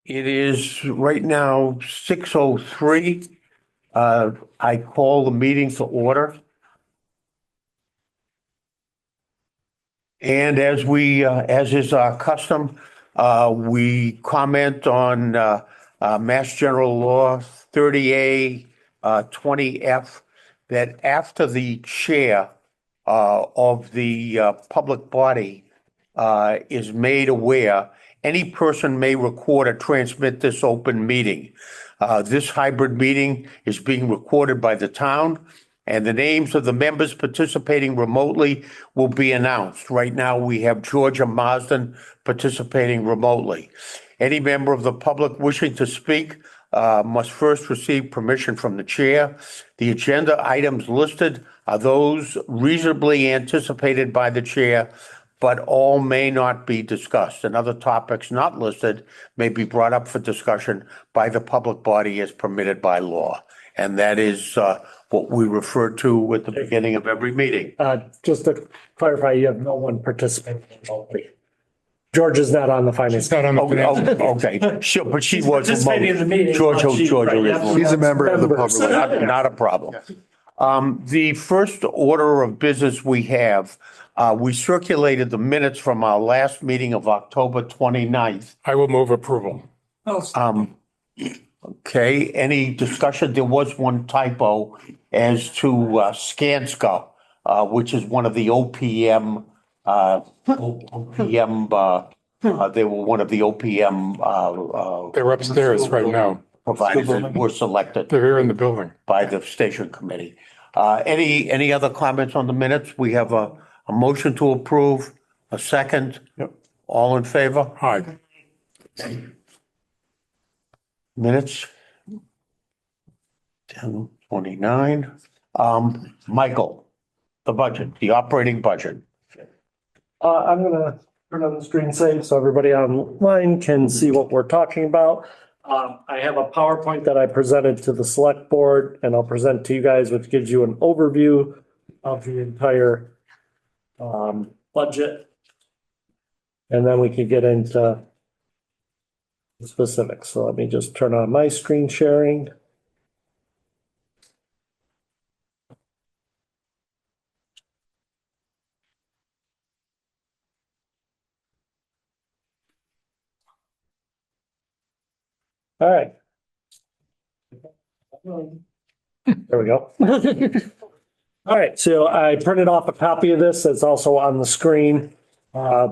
It is right now 6:03. I call the meeting to order. And as is our custom, we comment on Mass General Law 30A 20F, that after the chair of the public body is made aware, any person may record or transmit this open meeting. This hybrid meeting is being recorded by the town, and the names of the members participating remotely will be announced. Right now, we have Georgia Marsden participating remotely. Any member of the public wishing to speak must first receive permission from the chair. The agenda items listed are those reasonably anticipated by the chair, but all may not be discussed, and other topics not listed may be brought up for discussion by the public body as permitted by law. And that is what we refer to at the beginning of every meeting. Just to clarify, you have no one participating remotely. George is not on the finance. It's not on the finance. Okay, sure, but she was participating in the meeting. Georgia is. She's a member of the public. Not a problem. The first order of business we have, we circulated the minutes from our last meeting of October 29th. I will move approval. Okay, any discussion? There was one typo as to Skanska, which is one of the OPM, they were one of the OPM They're upstairs right now. providers that were selected They're here in the building. by the station committee. Any other comments on the minutes? We have a motion to approve, a second. Yep. All in favor? Aye. Minutes. 10:29. Michael, the budget, the operating budget. I'm gonna turn on the screen save so everybody online can see what we're talking about. I have a PowerPoint that I presented to the select board and I'll present to you guys, which gives you an overview of the entire budget. And then we can get into the specifics. So let me just turn on my screen sharing. All right. There we go. All right, so I printed off a copy of this. It's also on the screen.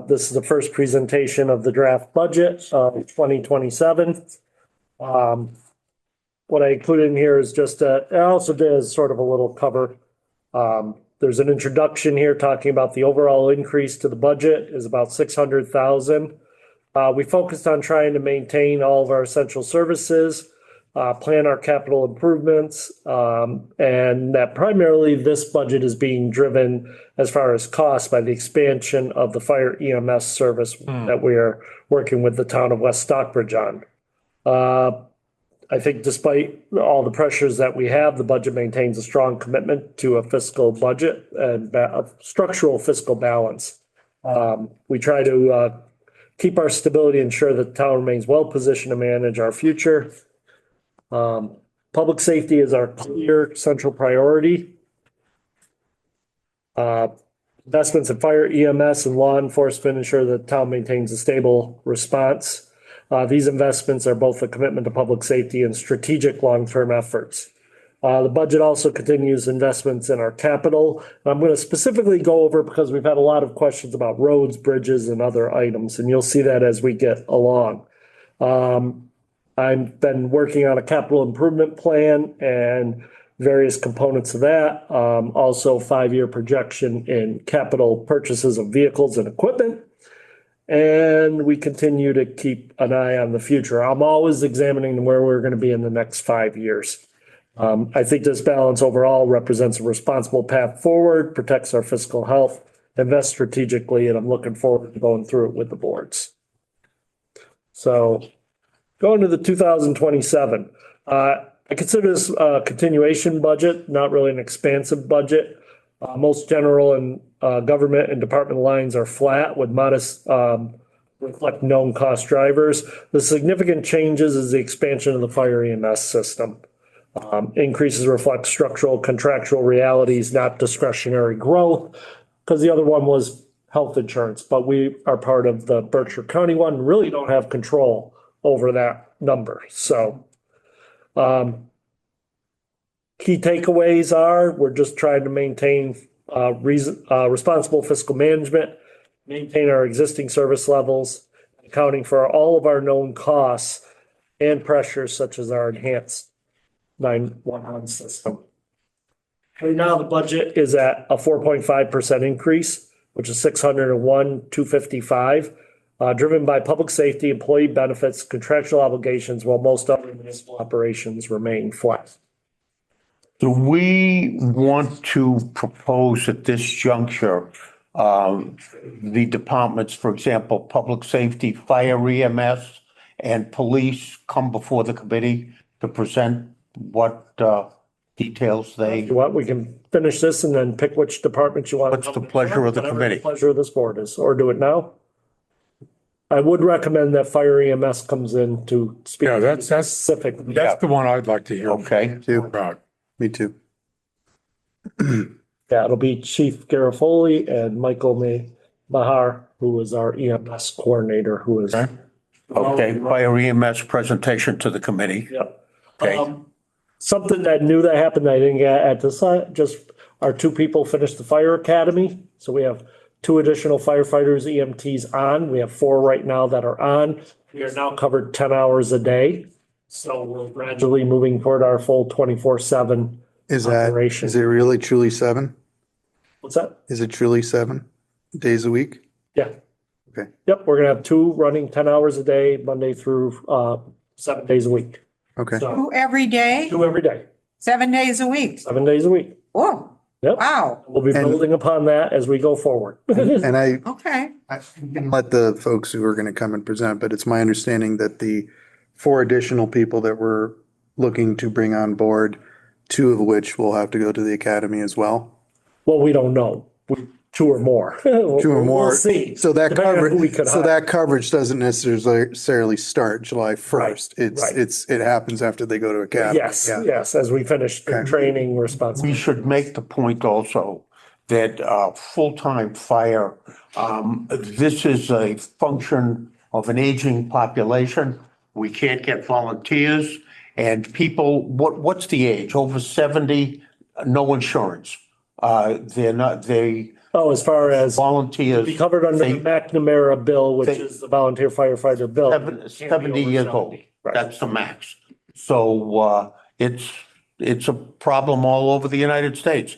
This is the first presentation of the draft budget of 2027. What I included in here is just, I also did as sort of a little cover. There's an introduction here talking about the overall increase to the budget is about 600,000. We focused on trying to maintain all of our essential services, plan our capital improvements, and that primarily this budget is being driven as far as cost by the expansion of the fire EMS service that we are working with the town of West Stockbridge on. I think despite all the pressures that we have, the budget maintains a strong commitment to a fiscal budget and a structural fiscal balance. We try to keep our stability, ensure that the town remains well positioned to manage our future. Public safety is our clear central priority. Investments in fire, EMS, and law enforcement ensure that the town maintains a stable response. These investments are both a commitment to public safety and strategic long-term efforts. The budget also continues investments in our capital. I'm going to specifically go over because we've had a lot of questions about roads, bridges, and other items, and you'll see that as we get along. I've been working on a capital improvement plan and various components of that. Also, 5-year projection in capital purchases of vehicles and equipment. And we continue to keep an eye on the future. I'm always examining where we're going to be in the next 5 years. I think this balance overall represents a responsible path forward, protects our fiscal health, invests strategically, and I'm looking forward to going through it with the boards. So going to the 2027, I consider this a continuation budget, not really an expansive budget. Most general and government and department lines are flat with modest reflect known cost drivers. The significant changes is the expansion of the fire EMS system. Increases reflect structural contractual realities, not discretionary growth, because the other one was health insurance, but we are part of the Berkshire County one, really don't have control over that number. So key takeaways are we're just trying to maintain responsible fiscal management, maintain our existing service levels, accounting for all of our known costs and pressures such as our enhanced 911 system. Right now, the budget is at a 4.5% increase, which is 601,255, driven by public safety, employee benefits, contractual obligations, while most other municipal operations remain flat. Do we want to propose at this juncture, the departments, for example, public safety, fire EMS, and police come before the committee to present what details they, If you want, we can finish this and then pick which department you want. what's the pleasure of the Whatever committee? Pleasure of this board is, or do it now. I would recommend that fire EMS comes in to speak. Yeah, that's specifically. the one I'd like to hear Okay, about. Me too. Yeah, it'll be Chief Garofoli and Michael Mahar, who is our EMS coordinator, who is. Okay. okay, fire EMS presentation to the committee. Yep. Okay. Something that new that happened, I didn't get at this, just our two people finished the fire academy. So we have 2 additional firefighters, EMTs on. We have 4 right now that are on. We are now covered 10 hours a day. So we're gradually moving toward our full 24/7 Is operation. it really truly 7? What's that? Is it truly 7 days a week? Yeah. Okay. Yep, we're gonna have 2 running 10 hours a day, Monday through 7 days a week. Okay. So Two every day, 2 every day, 7 days a week. 7 days a week. Oh, Yep. wow. We'll be And- building upon that as we go forward. And I Okay. can let the folks who are going to come and present, but it's my understanding that the 4 additional people that we're looking to bring on board, 2 of which will have to go to the academy as well. Well, we don't know. 2 or more. 2 or more. We'll see. So that Depending on who we coverage, could so hire. that coverage doesn't necessarily start July 1st. right. It happens after they go to academy. Yes, Yeah. yes, as we finish the Okay. training We responsibility. should make the point also that full-time fire, this is a function of an aging population. We can't get volunteers and people, what's the age? Over 70, no insurance. They're not, they Oh, as far as volunteers. be covered under the they- McNamara bill, which they- is the volunteer firefighter bill. 70 years old. Right. That's the max. So it's a problem all over the United States.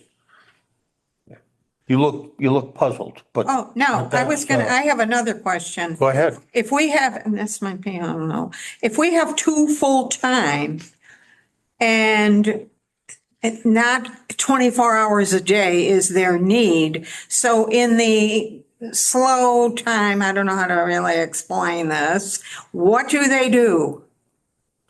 You look puzzled, but Oh, no, I have another question. go ahead. If we have, and this might be, I don't know, if we have 2 full-time and not 24 hours a day is their need, so in the slow time, I don't know how to really explain this, what do they do?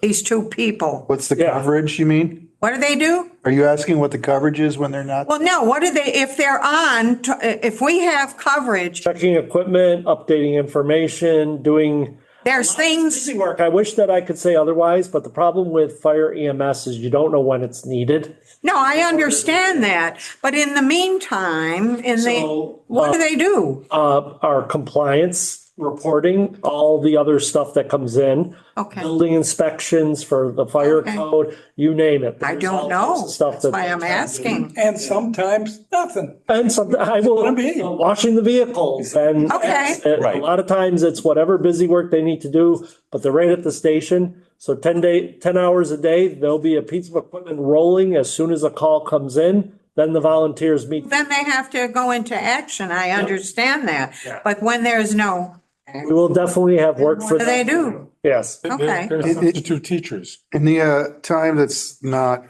These 2 people, What's the Yeah. coverage, you mean? what do they do? Are you asking what the coverage is when they're not? Well, no, what do they, if they're on, if we have coverage, Checking equipment, updating information, doing there's things, busy work. I wish that I could say otherwise, but the problem with fire EMS is you don't know when it's needed. no, I understand that, but in the meantime, So, what do they do? Our compliance reporting, all the other stuff that comes in. Okay. Building inspections for the fire Okay. code, you name it. I There's all don't know. sorts of Stuff That's that. why I'm asking. And sometimes nothing. And some, I will, I mean. washing the vehicles and. Okay. A Right. lot of times it's whatever busy work they need to do, but they're right at the station. So 10 hours a day, there'll be a piece of equipment rolling as soon as a call comes in. Then the volunteers meet. Then they have to go into action. I understand that. Yeah. But when there's no, We will definitely have work for. what do they do? Yes. Okay. There's substitute teachers. In the time that's not,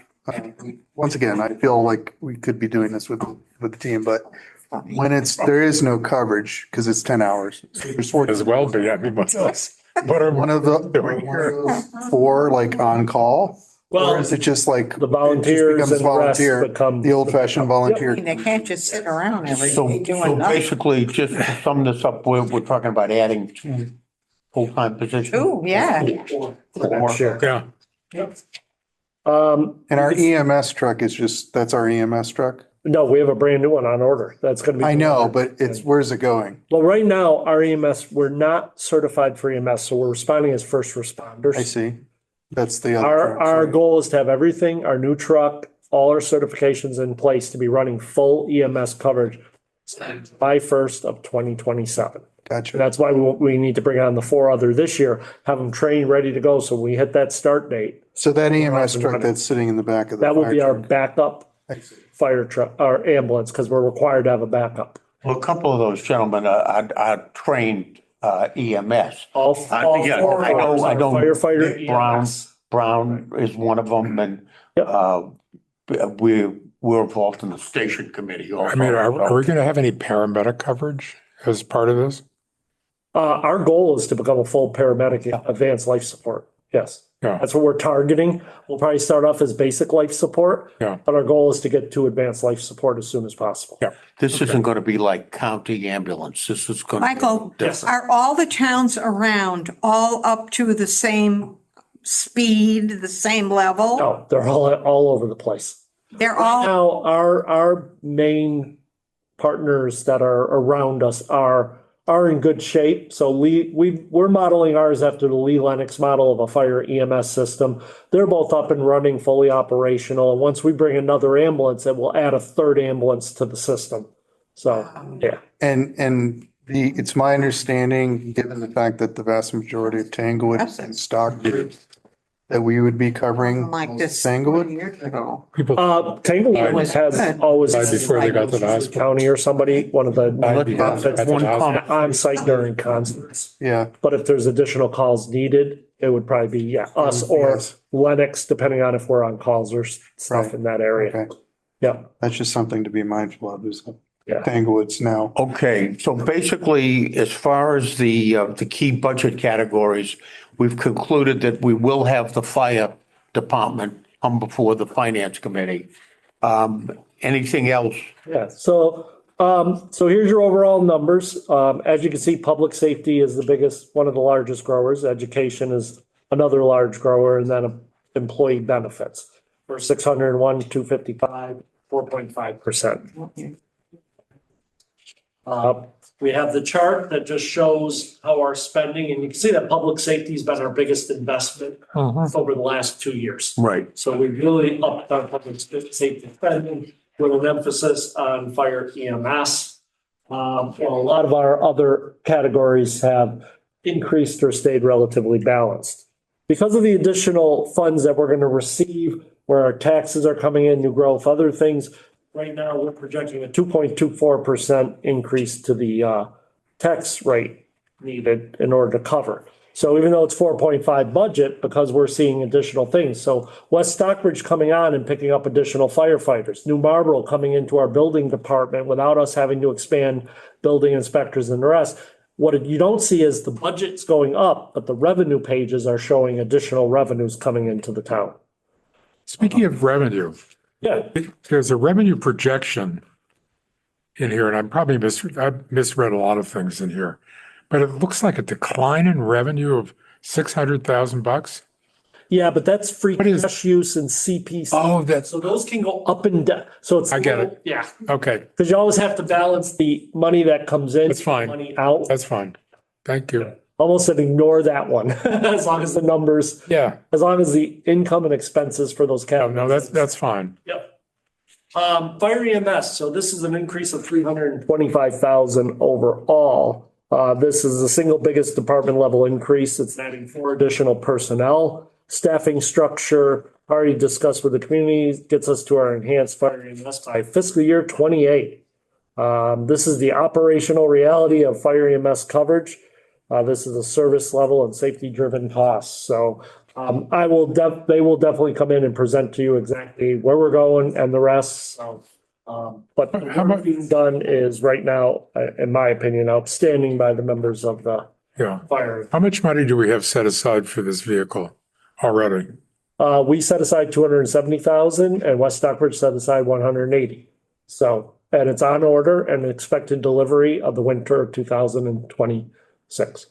once again, I feel like we could be doing this with the team, but when there is no coverage, because it's 10 hours. So there's 14 As well be, I mean, what else? What are One of the 4 like on call, Or Well, is it just like? the it just volunteers becomes and the rest volunteer, become. the old fashioned I volunteer? mean, they can't just sit around every So, day so doing nothing. basically, just to sum this up, we're talking about adding two full-time positions. Ooh, yeah. Next year. Yeah, And our EMS truck is just, that's our EMS truck? No, we have a brand new one on order. That's gonna be. I know, but it's, where's it going? Well, right now, our EMS, we're not certified for EMS, so we're responding as first responders. I see. That's the other. Our, trucks, our right? goal is to have everything, our new truck, all our certifications in place to be running full EMS coverage by 1st of 2027. And Gotcha. that's why we need to bring on the 4 other this year, have them trained, ready to go. So when we hit that start date, So that EMS and truck running. that's sitting in the back of the that will fire be our truck. backup I see. fire truck, our ambulance, because we're required to have a backup. Well, a couple of those gentlemen are trained EMS. All Yeah, four I of ours know, I are know. firefighter Nick Brown, EMS. Brown is one of them, and Yep. we're involved in the station committee also. I mean, are we going to have any paramedic coverage as part of this? Our goal is to become a full paramedic advanced life support. Yes. Yeah. That's what we're targeting. We'll probably start off as basic life support. Yeah. But our goal is to get to advanced life support as soon as possible. Yeah. This isn't going to be like county ambulance. This is going to be Michael, different. are all the towns around all up to the same speed, the same level? No, they're all over the place. They're all, Now, our main partners that are around us are in good shape. So we're modeling ours after the Lee Lennox model of a fire EMS system. They're both up and running, fully operational. And once we bring another ambulance, it will add a 3rd ambulance to the system. So, yeah. And it's my understanding, given the fact that the vast majority of Tanglewood is in Stockbridge, that we would be covering like this Tanglewood? 20 years ago. People Tanglewood was has good. always. died before they got to the hospital. County or somebody, one of the because nonprofits that's one comment. on site during concerts. Yeah, But if there's additional calls needed, it would probably be, yeah, us or Yes. Lennox, depending on if we're on calls or stuff Right. in that area. okay. Yeah, That's just something to be mindful of, is Yeah. Tanglewood's now. Okay, so basically, as far as the key budget categories, we've concluded that we will have the fire department come before the finance committee. Anything else? yeah. So here's your overall numbers. As you can see, public safety is the biggest, one of the largest growers. Education is another large grower, and then employee benefits for 601, 255, 4.5%. We have the chart that just shows how our spending, and you can see that public safety has been our biggest investment over the last 2 years. Right. So we really upped our public safety spending with an emphasis on fire EMS. While a lot of our other categories have increased or stayed relatively balanced. Because of the additional funds that we're going to receive, where our taxes are coming in, new growth, other things, right now, we're projecting a 2.24% increase to the tax rate needed in order to cover. So even though it's 4.5 budget, because we're seeing additional things. So West Stockbridge coming on and picking up additional firefighters, New Marlboro coming into our building department without us having to expand building inspectors and the rest. What you don't see is the budget's going up, but the revenue pages are showing additional revenues coming into the town. Speaking of revenue, Yeah, there's a revenue projection in here, and I've misread a lot of things in here, but it looks like a decline in revenue of $600,000. yeah, but that's free What is- cash use and CPC. Oh, that's, So those can go up and down. So it's. I get it. Yeah, okay, because you always have to balance the money that comes in. That's fine. Money out, that's fine. Thank you. almost said ignore that one, as long as the numbers, Yeah, as long as the income and expenses for those no, categories. that's fine. Yep. Fire EMS, so this is an increase of 325,000 overall. This is the single biggest department level increase. It's adding 4 additional personnel. Staffing structure, already discussed with the community, gets us to our enhanced fire EMS by fiscal year 28. This is the operational reality of fire EMS coverage. This is a service level and safety driven costs. So they will definitely come in and present to you exactly where we're going and the rest. So, but the How work about- being done is right now, in my opinion, outstanding by the members of the Yeah. fire. How much money do we have set aside for this vehicle already? We set aside 270,000 and West Stockbridge set aside 180. So, and it's on order and expected delivery of the winter of 2026.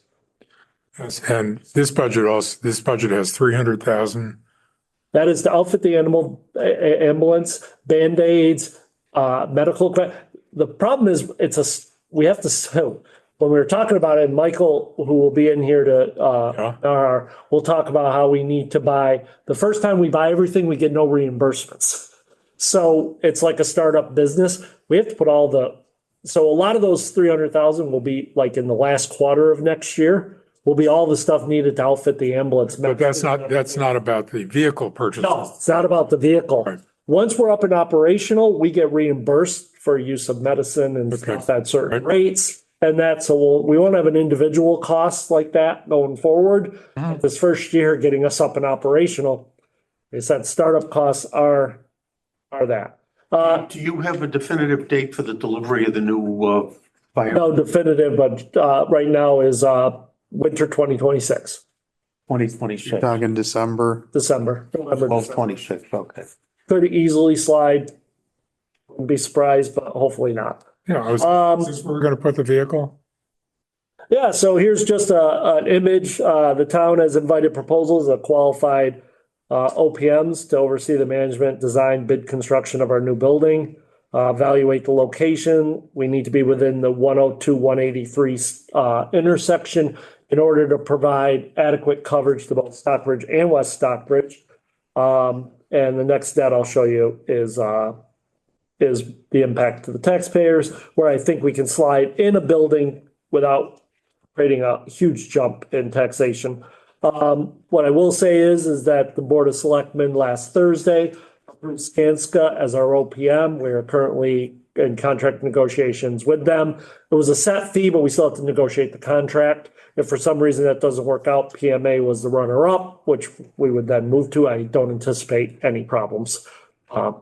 And this budget has 300,000. That is to outfit the ambulance, Band-Aids, medical. The problem is we have to, so when we were talking about it, Michael, who will be in here we'll talk about how we need to buy, the first time we buy everything, we get no reimbursements. So it's like a startup business. We have to put so a lot of those 300,000 will be like in the last quarter of next year, will be all the stuff needed to outfit the ambulance. But that's not about the vehicle purchases. No, it's not about the vehicle. Right. Once we're up and operational, we get reimbursed for use of medicine and stuff at certain rates. And we won't have an individual cost like that going forward. This first year, getting us up and operational, they said startup costs are that. Do you have a definitive date for the delivery of the new fire? No definitive, but right now is winter 2026, 2026, Talking December. November, both 26, okay. could easily slide. Wouldn't be surprised, but hopefully not. Yeah, is this where we're going to put the vehicle? Yeah, so here's just an image. The town has invited proposals of qualified OPMs to oversee the management, design, bid construction of our new building, evaluate the location. We need to be within the 102, 183 intersection in order to provide adequate coverage to both Stockbridge and West Stockbridge. And the next stat I'll show you is the impact to the taxpayers, where I think we can slide in a building without creating a huge jump in taxation. What I will say is that the Board of Selectmen last Thursday approved Skanska as our OPM. We are currently in contract negotiations with them. It was a set fee, but we still have to negotiate the contract. If for some reason that doesn't work out, PMA was the runner-up, which we would then move to. I don't anticipate any problems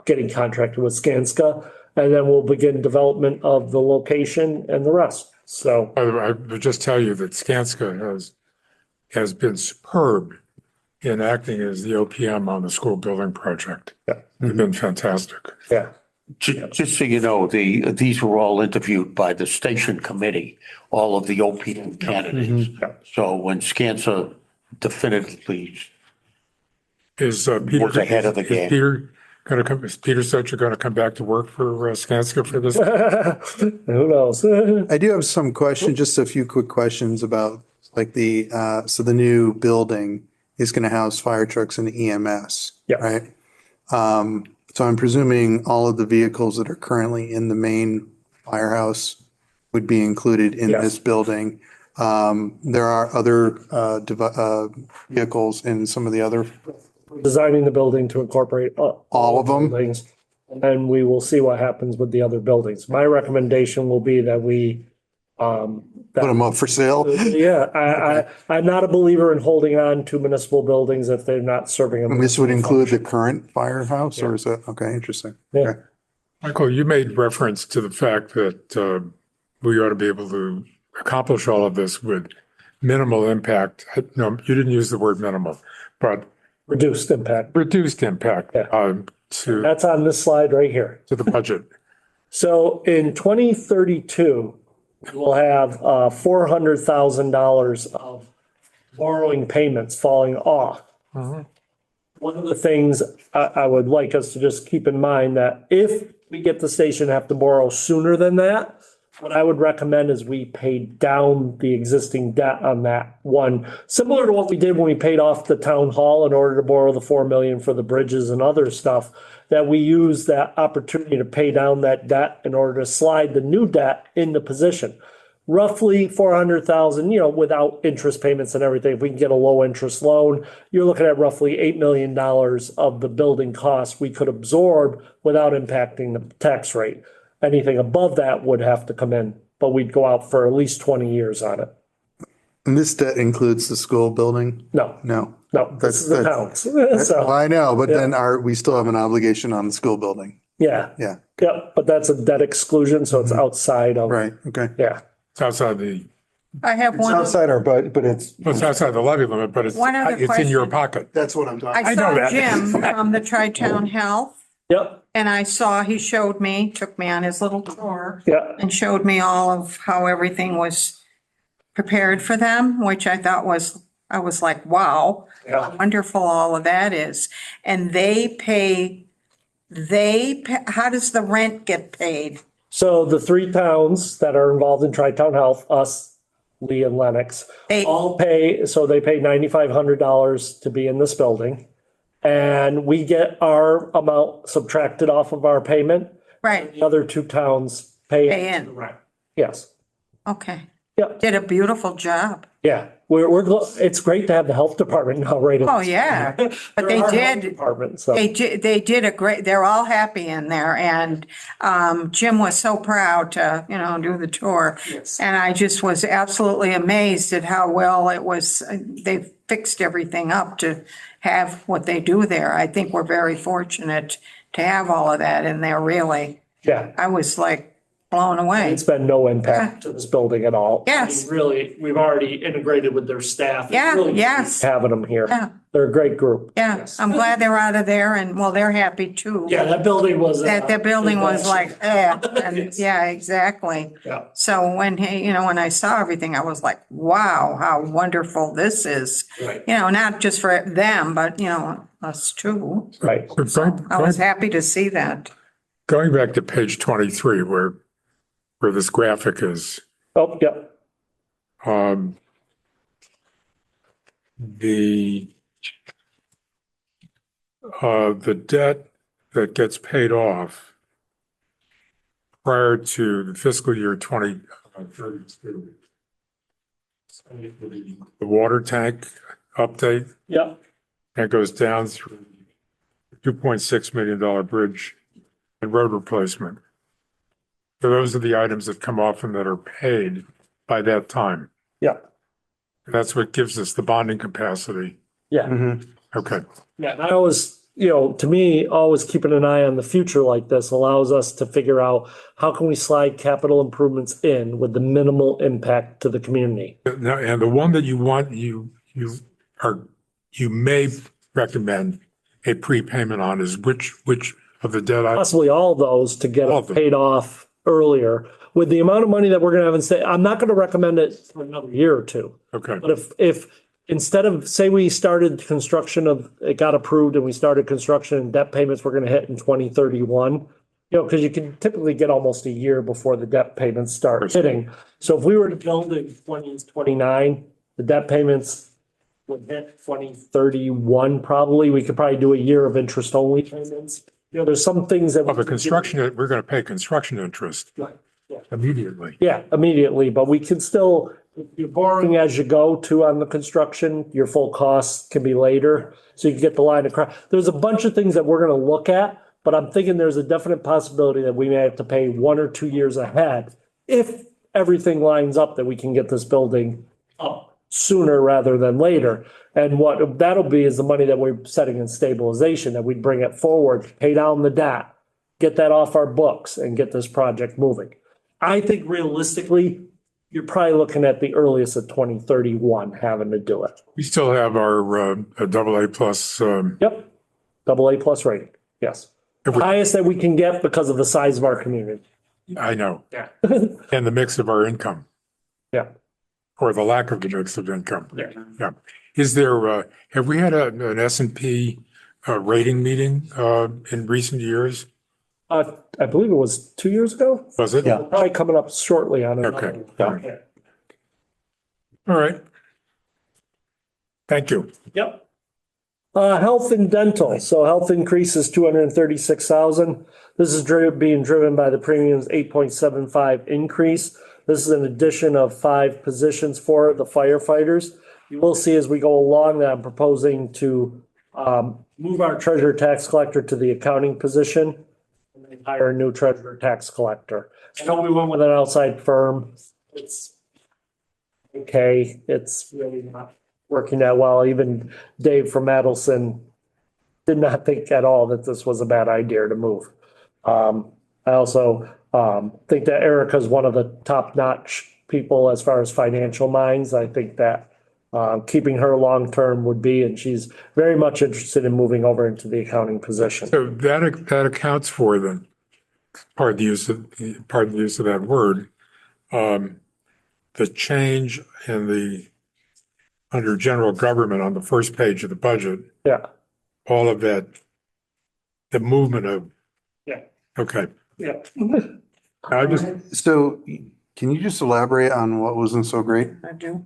getting contracted with Skanska. And then we'll begin development of the location and the rest. So By the way, I would just tell you that Skanska has been superb in acting as the OPM on the school building project. Yeah. They've been fantastic. yeah. Just so you know, these were all interviewed by the station committee, all of the OPM candidates. So when Skanska definitively Is Peter was ahead of the game. Is Peter Sucher going to come back to work for Skanska for this? Who knows? I do have some questions, just a few quick questions about like so the new building is going to house fire trucks and EMS, Yeah. right? So I'm presuming all of the vehicles that are currently in the main firehouse would be included in Yes. this building. There are other vehicles in some of the other, Designing the building to incorporate all of them? buildings. And then we will see what happens with the other buildings. My recommendation will be that we, Put them up for sale? I'm not a believer in holding on to municipal buildings if they're not serving And them. this would include the current firehouse or is that, okay, interesting. Yeah. Okay. Michael, you made reference to the fact that we ought to be able to accomplish all of this with minimal impact. No, you didn't use the word minimal, but Reduced impact. reduced impact Yeah. to That's on this slide right here. the budget. So in 2032, we'll have $400,000 of borrowing payments falling off. One of the things I would like us to just keep in mind that if we get the station have to borrow sooner than that, what I would recommend is we pay down the existing debt on that one, similar to what we did when we paid off the town hall in order to borrow the 4 million for the bridges and other stuff, that we use that opportunity to pay down that debt in order to slide the new debt into position. Roughly 400,000, without interest payments and everything. If we can get a low interest loan, you're looking at roughly $8 million of the building costs we could absorb without impacting the tax rate. Anything above that would have to come in, but we'd go out for at least 20 years on it. And this debt includes the school building? No, No. this is the town's. Well, So, I know, but then we still have an obligation on the school building. yeah, Yeah, but that's a debt exclusion, so it's outside of, right, okay. yeah. It's outside the I have It's one. outside our budget, but it's, Well, it's outside the levy limit, but One other it's in your question. pocket. that's what I'm talking. I I know saw that. Jim from the Tri-Town Health, Yep, and he showed me, took me on his little tour yeah, and showed me all of how everything was prepared for them, which I was like, wow, yeah. how wonderful all of that is. And how does the rent get paid? So the three towns that are involved in Tri-Town Health, us, Lee and Lennox, They, all pay, so they pay $9,500 to be in this building. And we get our amount subtracted off of our payment. right, The other two towns pay. pay into the in. rent. Yes, Okay. Yep. Did a beautiful job. yeah, it's great to have the health department now, right? Oh, yeah. But They're they our health did, Department, so. they did a great, they're all happy in there. And Jim was so proud to, do the tour. Yes. And I just was absolutely amazed at how well it was. They fixed everything up to have what they do there. I think we're very fortunate to have all of that in there, really. Yeah, I was like blown away. it's been no impact to this building at all. Yes. I mean, really, we've already integrated with their staff. It's Yeah, really yes. great having them here. Yeah. They're a great group. Yeah, Yes. I'm glad they're out of there and, well, they're happy too. Yeah, that building was. That building was like, and Yes. yeah, exactly. Yeah. So when when I saw everything, I was like, wow, how wonderful this is. Right. Not just for them, but us too. Right. But I was happy to see that. going back to page 23, where this graphic is, Oh, yeah. the debt that gets paid off prior to the fiscal year 2032. The water tank update, Yeah. that goes down through $2.6 million bridge and road replacement. So those are the items that come off and that are paid by that time. Yeah. And that's what gives us the bonding capacity. Yeah. Okay. Yeah. And I always, to me, always keeping an eye on the future like this allows us to figure out how can we slide capital improvements in with the minimal impact to the community. Now, and the one that you want, you may recommend a prepayment on is which of the debt items? Possibly all those to get All it of them. paid off earlier. With the amount of money that we're gonna have in state, I'm not gonna recommend it for another year or two. Okay. But if instead of, say we started construction it got approved and we started construction and debt payments were gonna hit in 2031, because you can typically get almost a year before the debt payments start hitting. So if we were to build in 2029, the debt payments would hit 2031 probably. We could probably do a year of interest only payments. There's some things that. Well, the construction, we're going to pay construction interest Right, yeah. immediately. Yeah, immediately, but we can still, if you're borrowing as you go too on the construction, your full costs can be later. So you can get the line of credit. There's a bunch of things that we're gonna look at, but I'm thinking there's a definite possibility that we may have to pay 1 or 2 years ahead if everything lines up that we can get this building up sooner rather than later. And what that'll be is the money that we're setting in stabilization, that we'd bring it forward, pay down the debt, get that off our books and get this project moving. I think realistically, you're probably looking at the earliest of 2031 having to do it. We still have our AA plus. Yep. AA+ rating. Yes. If we- Highest that we can get because of the size of our community. I know. Yeah. And the mix of our income, Yeah. or the lack of the mix of income. Yeah. Yeah. Is there, have we had an S&P rating meeting in recent years? I believe it was 2 years ago. Was it? Yeah. Probably coming up shortly on it. Okay. Yeah. All right. Thank you. Yep. Health and dental. So health increases 236,000. This is being driven by the premiums 8.75 increase. This is an addition of 5 positions for the firefighters. You will see as we go along that I'm proposing to move our treasurer tax collector to the accounting position and then hire a new treasurer tax collector. I know we went with an outside firm. It's okay. It's really not working that well. Even Dave from Adelson did not think at all that this was a bad idea to move. I also think that Erica's one of the top-notch people as far as financial minds. I think that keeping her long-term would be, and she's very much interested in moving over into the accounting position. So that accounts for the part of the use of that word. The change in the under general government on the first page of the budget, Yeah, all of that, the movement of. Yeah. Okay. yeah. I just, So can you just elaborate on what wasn't so great? I do.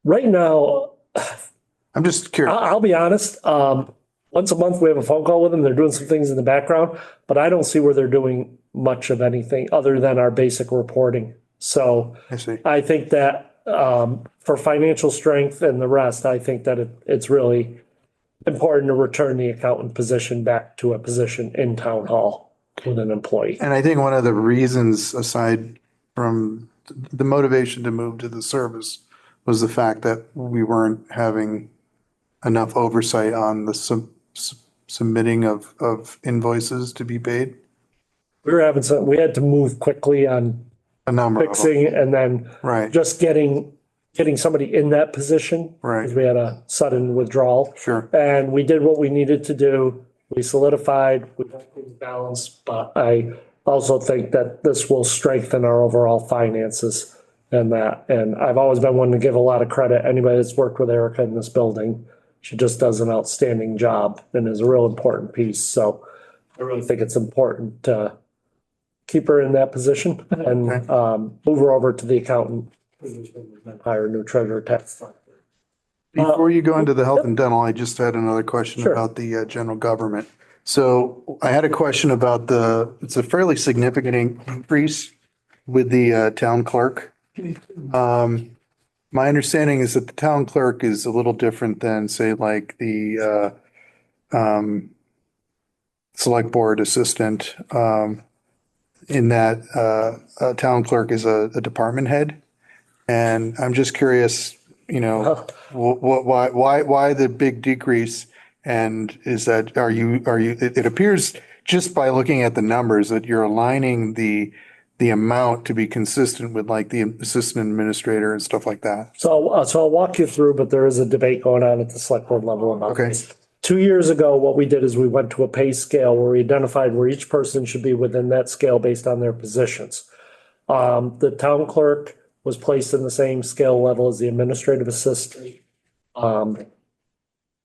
Right now, I'm just curious. I'll be honest, once a month we have a phone call with them. They're doing some things in the background, but I don't see where they're doing much of anything other than our basic reporting. So I see. I think that for financial strength and the rest, I think that it's really important to return the accountant position back to a position in town hall with an employee. And I think one of the reasons, aside from the motivation to move to the service, was the fact that we weren't having enough oversight on the submitting of invoices to be paid. We had to move quickly on A number of them. fixing and then Right, just getting somebody in that position. Right. Because we had a sudden withdrawal. sure. And we did what we needed to do. We solidified, we got things balanced, but I also think that this will strengthen our overall finances and that. And I've always been one to give a lot of credit. Anybody that's worked with Erica in this building, she just does an outstanding job and is a real important piece. So I really think it's important to keep her in that position and move her over to the accountant. Hire a new treasurer tax collector. Before you go into the health and dental, I just had another question Sure. about the general government. So I had a question about it's a fairly significant increase with the town clerk. My understanding is that the town clerk is a little different than, say, like the select board assistant, in that a town clerk is a department head. And I'm just curious, why the big decrease? And is that, it appears just by looking at the numbers that you're aligning the amount to be consistent with like the assistant administrator and stuff like that. So I'll walk you through, but there is a debate going on at the select board level about Okay. this. 2 years ago, what we did is we went to a pay scale where we identified where each person should be within that scale based on their positions. The town clerk was placed in the same scale level as the administrative assistant.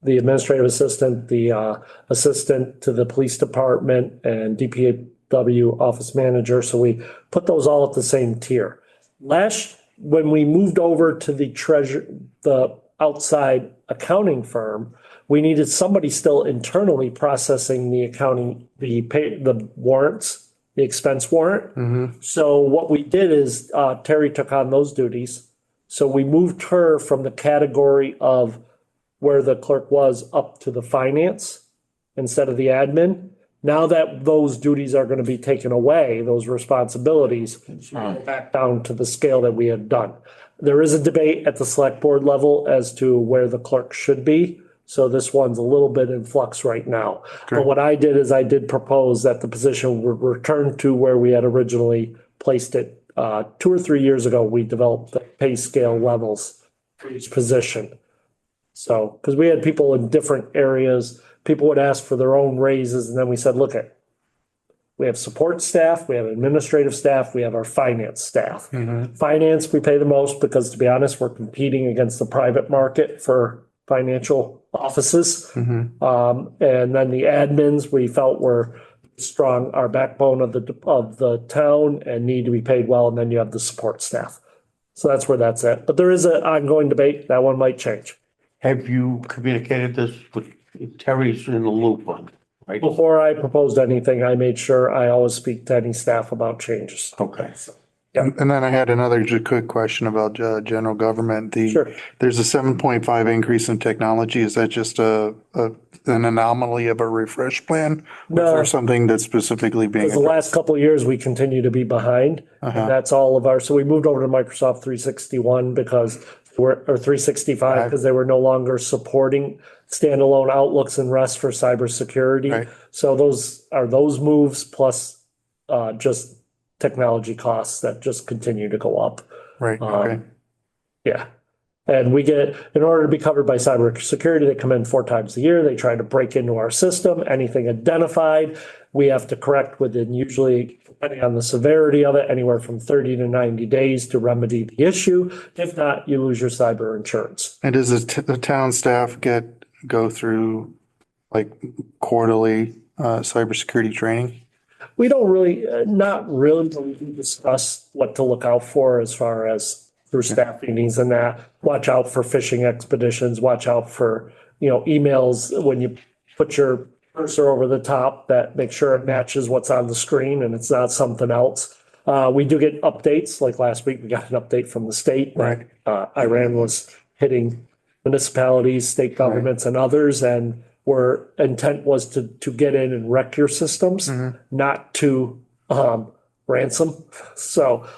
The administrative assistant, the assistant to the police department and DPW office manager. So we put those all at the same tier. When we moved over to the outside accounting firm, we needed somebody still internally processing the accounting, the warrants, the expense warrant. So what we did is Terry took on those duties. So we moved her from the category of where the clerk was up to the finance instead of the admin. Now that those duties are going to be taken away, those responsibilities, she will go back down to the scale that we had done. There is a debate at the select board level as to where the clerk should be. So this one's a little bit in flux right now. But what I did is I did propose that the position would return to where we had originally placed it. 2 or 3 years ago, we developed the pay scale levels for each position. So, because we had people in different areas, people would ask for their own raises, and then we said, we have support staff, we have administrative staff, we have our finance staff. Finance, we pay the most because, to be honest, we're competing against the private market for financial offices. And then the admins, we felt were strong, our backbone of the town and need to be paid well. And then you have the support staff. So that's where that's at. But there is an ongoing debate. That one might change. Have you communicated this with Terry's in the loop on, right? Before I proposed anything, I made sure I always speak to any staff about changes. Okay. And then I had another just quick question about general government. Sure. There's a 7.5 increase in technology. Is that just an anomaly of a refresh plan? Or is No. there something that's specifically being? Because the last couple of years, we continue to be behind. And that's all of so we moved over to Microsoft 361 or 365 because they were no longer supporting standalone outlooks and REST for cybersecurity. Right. So those moves plus just technology costs that just continue to go up. Right, okay. Yeah. And we get, in order to be covered by cybersecurity, they come in 4 times a year. They try to break into our system. Anything identified, we have to correct within, usually, depending on the severity of it, anywhere from 30 to 90 days to remedy the issue. If not, you lose your cyber insurance. And does the town staff go through like quarterly cybersecurity training? We don't really, not really, but we do discuss what to look out for as far as through staff meetings and that. Watch out for phishing expeditions, watch out for, emails when you put your cursor over the top, that make sure it matches what's on the screen and it's not something else. We do get updates, like last week, we got an update from the state. Right. Iran was hitting municipalities, state governments and others, and where intent was to get in and wreck your systems, not to ransom. So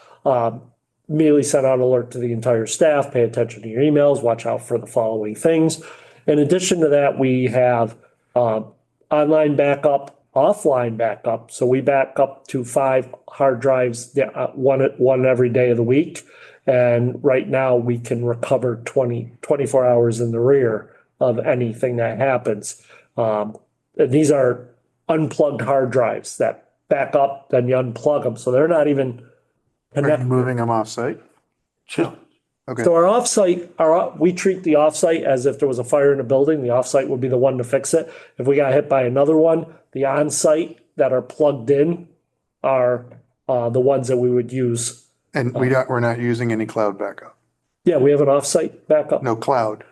immediately sent out an alert to the entire staff, pay attention to your emails, watch out for the following things. In addition to that, we have online backup, offline backup. So we back up to 5 hard drives, one every day of the week. And right now we can recover 24 hours in the rear of anything that happens. And these are unplugged hard drives that back up, then you unplug them. So they're not even Are you connected. moving them off-site? Okay. So our offsite, we treat the offsite as if there was a fire in a building. The offsite would be the one to fix it. If we got hit by another one, the onsite that are plugged in are the ones that we would use. And we're not using any cloud backup? Yeah, we have an offsite backup. No cloud?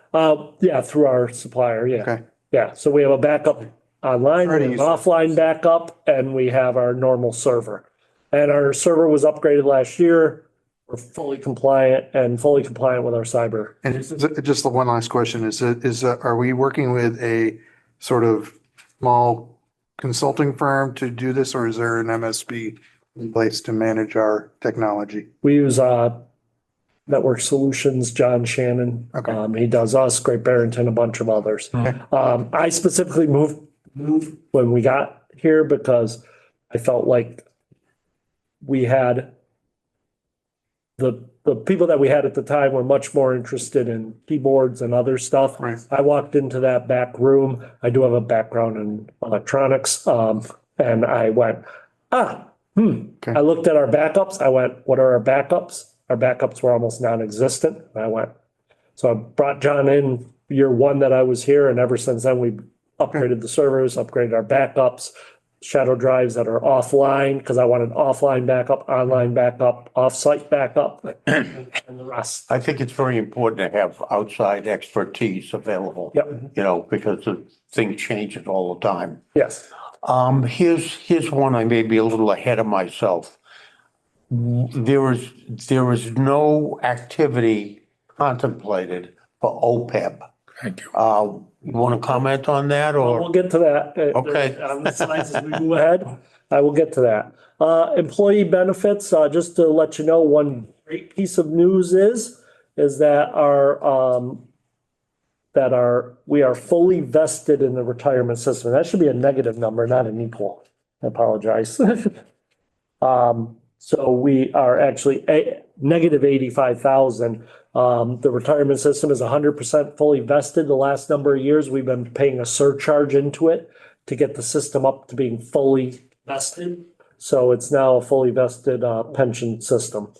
Yeah, through our supplier, yeah. Okay. Yeah, so we have a backup online, we have an Already offline backup, and we have our normal server. And our server was upgraded last year. We're fully compliant with our cyber. And just the one last question, are we working with a sort of small consulting firm to do this, or is there an MSP in place to manage our technology? We use Network Solutions, John Shannon. Okay. He does us, Great Barrington, a bunch of others. I specifically moved when we got here because I felt like we had the people that we had at the time were much more interested in keyboards and other stuff. Right. I walked into that back room. I do have a background in electronics. And I went, Okay. I looked at our backups. I went, what are our backups? Our backups were almost non-existent. And I went, so I brought John in year 1 that I was here. And ever since then, we upgraded the servers, upgraded our backups, shadow drives that are offline, because I wanted offline backup, online backup, offsite backup, and the rest. I think it's very important to have outside expertise available. Yep. Because the thing changes all the time. Yes. Here's one I may be a little ahead of myself. There is no activity contemplated for OPEB. Thank you. You want to comment on that We'll or? get to that. Okay. On the slides as we move ahead, I will get to that. Employee benefits, just to let you know, one great piece of news is that we are fully vested in the retirement system. That should be a negative number, not an equal. I apologize. So we are actually negative 85,000. The retirement system is 100% fully vested. The last number of years, we've been paying a surcharge into it to get the system up to being fully vested. So it's now a fully vested pension system.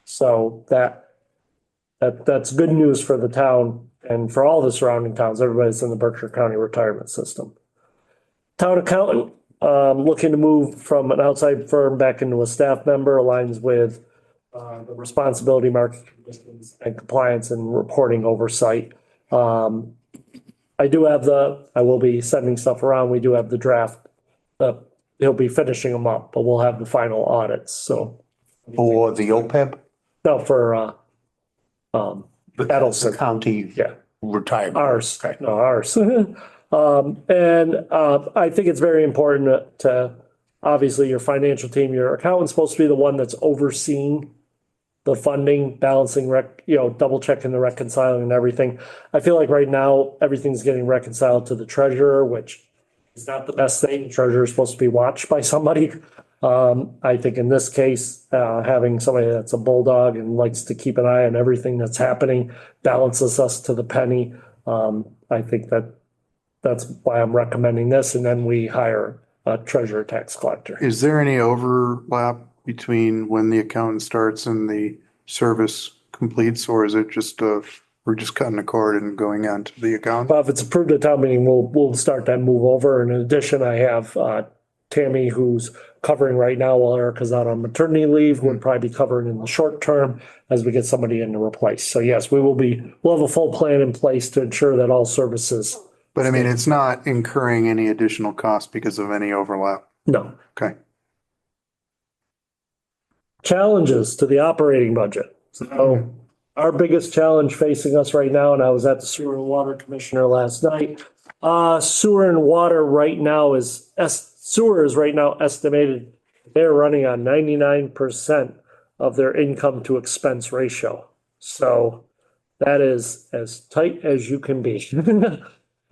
So that's good news for the town and for all the surrounding towns. Everybody's in the Berkshire County retirement system. Town accountant, looking to move from an outside firm back into a staff member, aligns with the responsibility, market conditions, and compliance and reporting oversight. I will be sending stuff around. We do have the draft. He'll be finishing them up, but we'll have the final audits. So For the OPEB? no, for The Edelson. county Yeah. retirement. Ours, no, ours. I think it's very important to, obviously, your financial team, your accountant's supposed to be the one that's overseeing the funding, balancing, double checking the reconciling and everything. I feel like right now, everything's getting reconciled to the treasurer, which is not the best thing. The treasurer is supposed to be watched by somebody. I think in this case, having somebody that's a bulldog and likes to keep an eye on everything that's happening balances us to the penny. I think that's why I'm recommending this, and then we hire a treasurer tax collector. Is there any overlap between when the accountant starts and the service completes, or is it just we're just cutting a cord and going on to the account? Well, if it's approved at town meeting, we'll start that move over. And in addition, I have Tammy, who's covering right now while Erica's out on maternity leave, would probably be covering in the short term as we get somebody in to replace. So yes, we'll have a full plan in place to ensure that all services. But I mean, it's not incurring any additional cost because of any overlap. No. Okay. Challenges to the operating budget. So our biggest challenge facing us right now, and I was at the sewer and water commissioner last night. Sewer and water right now sewer is right now estimated, they're running on 99% of their income to expense ratio. So that is as tight as you can be.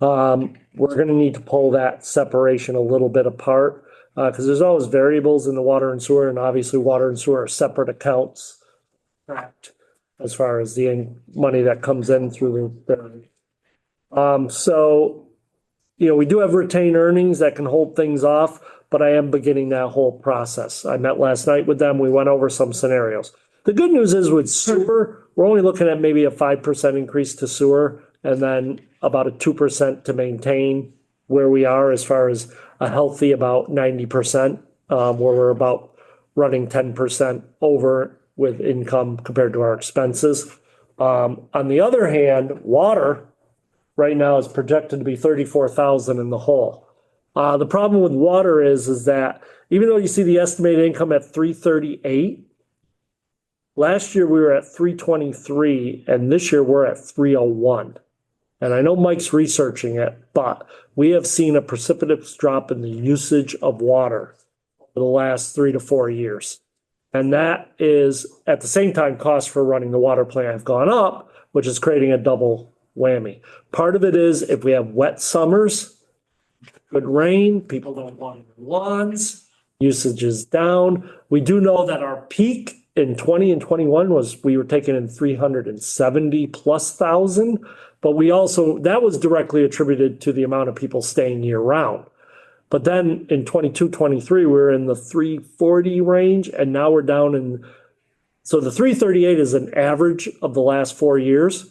We're going to need to pull that separation a little bit apart because there's always variables in the water and sewer, and obviously water and sewer are separate accounts as far as the money that comes in through so, you know, we do have retained earnings that can hold things off, but I am beginning that whole process. I met last night with them. We went over some scenarios. The good news is with sewer, we're only looking at maybe a 5% increase to sewer and then about a 2% to maintain where we are as far as a healthy about 90%, where we're about running 10% over with income compared to our expenses. On the other hand, water right now is projected to be 34,000 in the hole. The problem with water is that even though you see the estimated income at 338, last year we were at 323, and this year we're at 301. And I know Mike's researching it, but we have seen a precipitous drop in the usage of water for the last 3 to 4 years. And that is, at the same time, costs for running the water plant have gone up, which is creating a double whammy. Part of it is if we have wet summers, good rain, people don't water their lawns, usage is down. We do know that our peak in 20 and 21 was we were taking in 370 plus thousand, but we also, that was directly attributed to the amount of people staying year round. But then in 22, 23, we were in the 340 range, and now we're down in, so the 338 is an average of the last 4 years.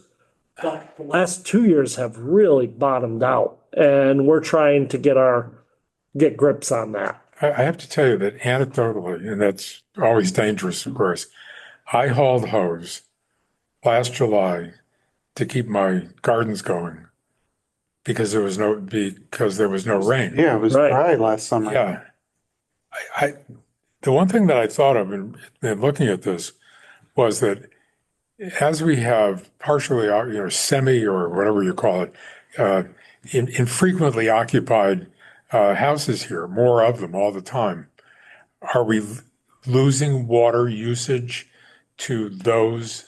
But the last 2 years have really bottomed out, and we're trying to get grips on that. I have to tell you that anecdotally, and that's always dangerous, of course, I hauled hose last July to keep my gardens going because there was no rain. Yeah, it was Right. dry last summer. Yeah. The one thing that I thought of in looking at this was that as we have partially, semi or whatever you call it, infrequently occupied houses here, more of them all the time, are we losing water usage to those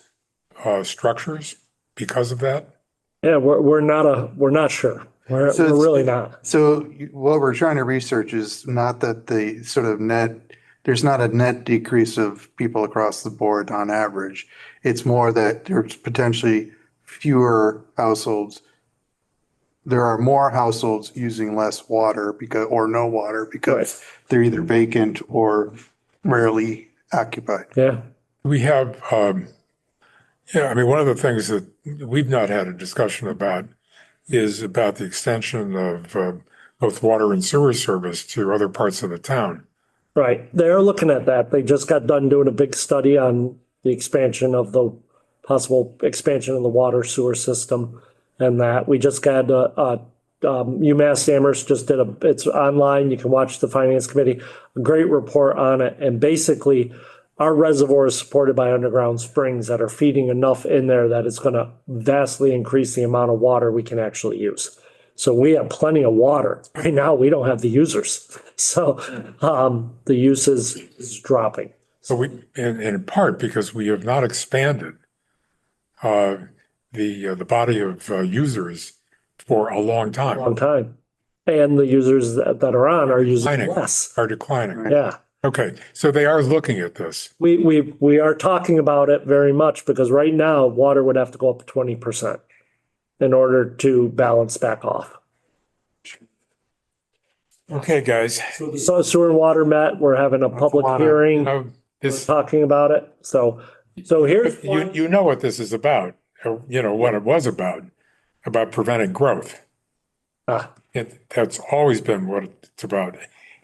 structures because of that? Yeah, we're not sure. We're really not. So what we're trying to research is not that the sort of there's not a net decrease of people across the board on average. It's more that there's potentially fewer households. There are more households using less water or no water because they're either vacant or rarely occupied. Yeah. We have, one of the things that we've not had a discussion about is about the extension of both water and sewer service to other parts of the town. Right. They're looking at that. They just got done doing a big study on the possible expansion of the water sewer system, and that we just got UMass Amherst just did it's online. You can watch the finance committee, a great report on it. And basically our reservoir is supported by underground springs that are feeding enough in there that it's going to vastly increase the amount of water we can actually use. So we have plenty of water. Right now, we don't have the users. So the use is dropping. So in part because we have not expanded the body of users for a long time. And the users that are on are using less. Are declining. Yeah. Okay, so they are looking at this. We are talking about it very much because right now water would have to go up 20% in order to balance back off. Okay, guys. So sewer and water met, we're having a public hearing, This, talking about it. So here's you know what this is about, or, you know, what it was about preventing growth. Ah. That's always been what it's about.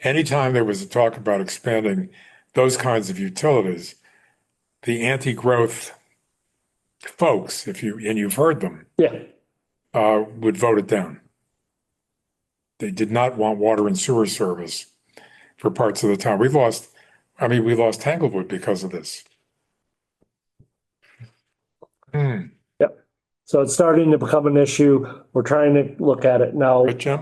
Anytime there was a talk about expanding those kinds of utilities, the anti-growth folks, and you've heard them, yeah. would vote it down. They did not want water and sewer service for parts of the town. We lost Tanglewood because of this. So it's starting to become an issue. We're trying to look at it now. Right, Jim?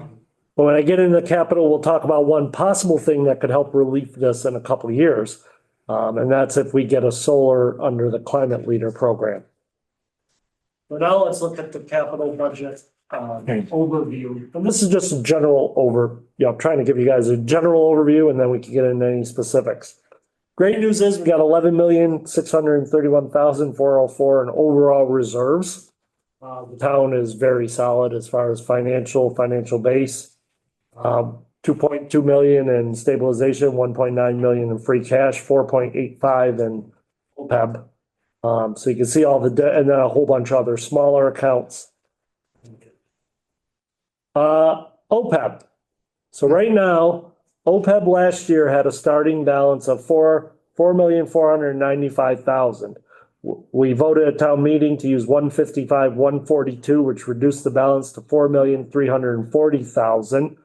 But when I get into capital, we'll talk about one possible thing that could help relieve this in a couple of years. And that's if we get a solar under the climate leader program. But now let's look at the capital budget overview. And this is just a general I'm trying to give you guys a general overview and then we can get into any specifics. Great news is we got 11,631,404 in overall reserves. The town is very solid as far as financial base. 2.2 million in stabilization, 1.9 million in free cash, 4.85 in OPEB. So you can see all the debt and then a whole bunch of other smaller accounts. OPEB. So right now, OPEB last year had a starting balance of 4,495,000. We voted at town meeting to use 155,142, which reduced the balance to 4,340,000.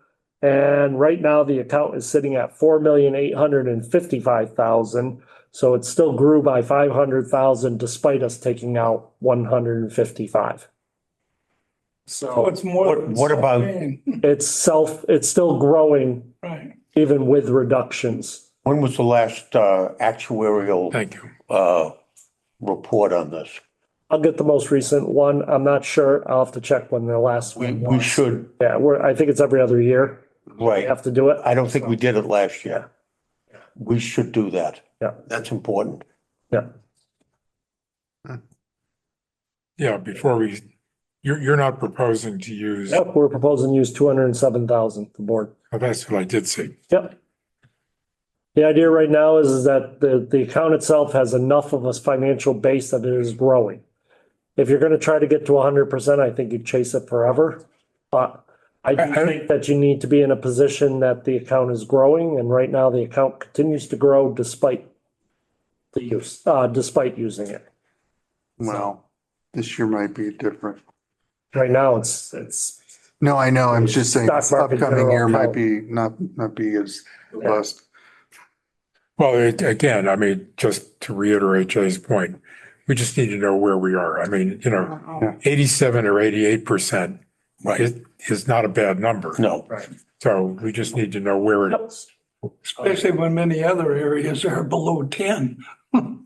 And right now the account is sitting at 4,855,000. So it still grew by 500,000 despite us taking out 155. So So it's more. What about- it's still growing Right. even with reductions. When was the last actuarial Thank you. report on this? I'll get the most recent one. I'm not sure. I'll have to check when the last We one we was. should, Yeah, I think it's every other year. We right. have to do it. I don't think we did it last year. We should do that. Yeah. That's important. Yeah. Yeah, you're not proposing to use, Yep, we're proposing to use 207,000, the board. oh, that's what I did see. Yep. The idea right now is that the account itself has enough of a financial base that it is growing. If you're gonna try to get to 100%, I think you chase it forever. But I do think that you need to be in a position that the account is growing, and right now the account continues to grow despite the use, despite using it. Well, this year might be different. Right now, it's No, I know. I'm just saying this Stock market upcoming year general might be not be as robust. Well, again, I mean, just to reiterate Jay's point, we just need to know where we are. I mean, 87 or 88% is not a bad number. No. right. So we just need to know where it is. Especially when many other areas are below 10.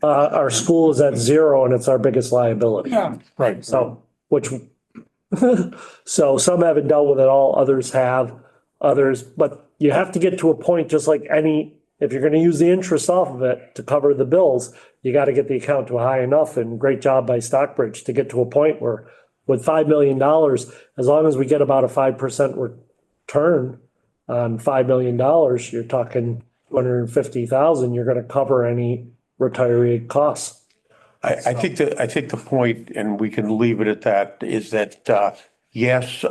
Our school is at 0 and it's our biggest liability. Yeah. Right. So, so some haven't dealt with it all, others have, but you have to get to a point just like if you're gonna use the interest off of it to cover the bills, you gotta get the account to high enough, and great job by Stockbridge to get to a point where with $5 million, as long as we get about a 5% return on $5 million, you're talking 250,000, you're gonna cover any retiree costs. I think the point, and we can leave it at that, is that, yes,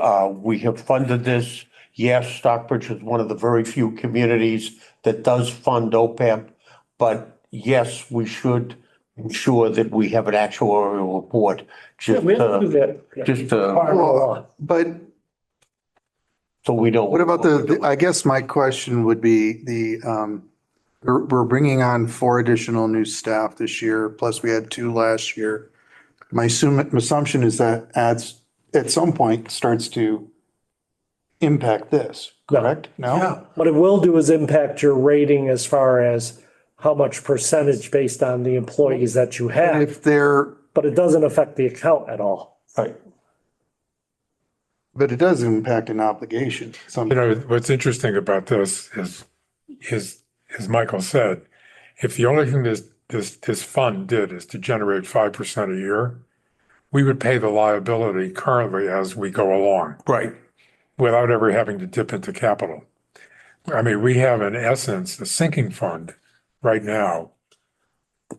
we have funded this. Yes, Stockbridge is one of the very few communities that does fund OPEB. But yes, we should ensure that we have an actuarial report. We have to do that. Yeah. Just Part of the law. But so we don't. what about I guess my question would be we're bringing on 4 additional new staff this year, plus we had 2 last year. My assumption is that at some point starts to impact this, correct? No? What it will do is impact your rating as far as how much percentage based on the employees that you have, If they're, but it doesn't affect the account at all. Right. but it does impact an obligation. What's interesting about this is as Michael said, if the only thing this fund did is to generate 5% a year, we would pay the liability currently as we go along Right. without ever having to dip into capital. I mean, we have in essence a sinking fund right now,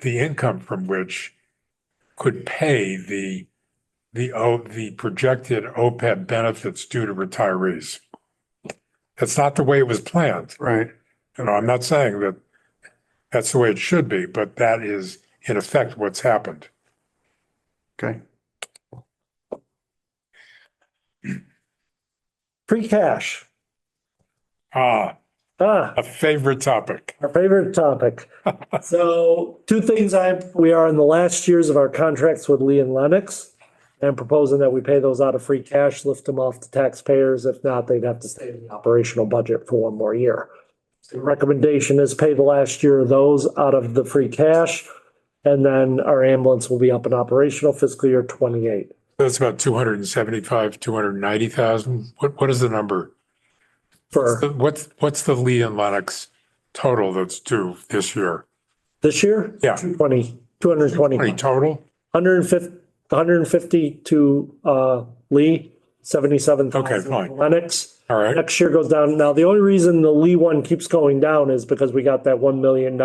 the income from which could pay the projected OPEB benefits due to retirees. That's not the way it was planned. Right. I'm not saying that that's the way it should be, but that is in effect what's happened. Okay. Free cash. Ah, Ah, a favorite topic. our favorite topic. So two things we are in the last years of our contracts with Lee and Lennox. I'm proposing that we pay those out of free cash, lift them off the taxpayers. If not, they'd have to stay in the operational budget for one more year. The recommendation is pay the last year of those out of the free cash. And then our ambulance will be up in operational fiscal year 28. That's about 275, 290,000. What is the number? For What's the Lee and Lennox total that's due this year? this year? Yeah. 220. Any total? 150 to Lee, 77,000 Okay, fine. to Lennox. All right. Next year goes down. Now, the only reason the Lee one keeps going down is because we got that $1 million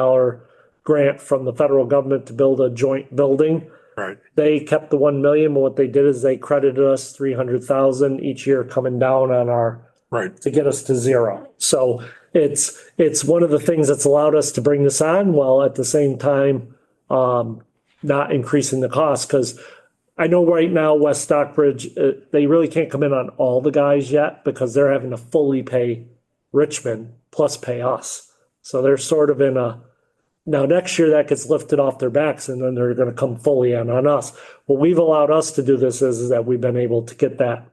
grant from the federal government to build a joint building. Right. They kept the 1 million, but what they did is they credited us 300,000 each year coming down on our, Right. to get us to zero. So it's one of the things that's allowed us to bring this on while at the same time, not increasing the cost. Cause I know right now, West Stockbridge, they really can't come in on all the guys yet because they're having to fully pay Richmond plus pay us. So they're sort of in a, now next year that gets lifted off their backs and then they're going to come fully in on us. What we've allowed us to do this is that we've been able to get that,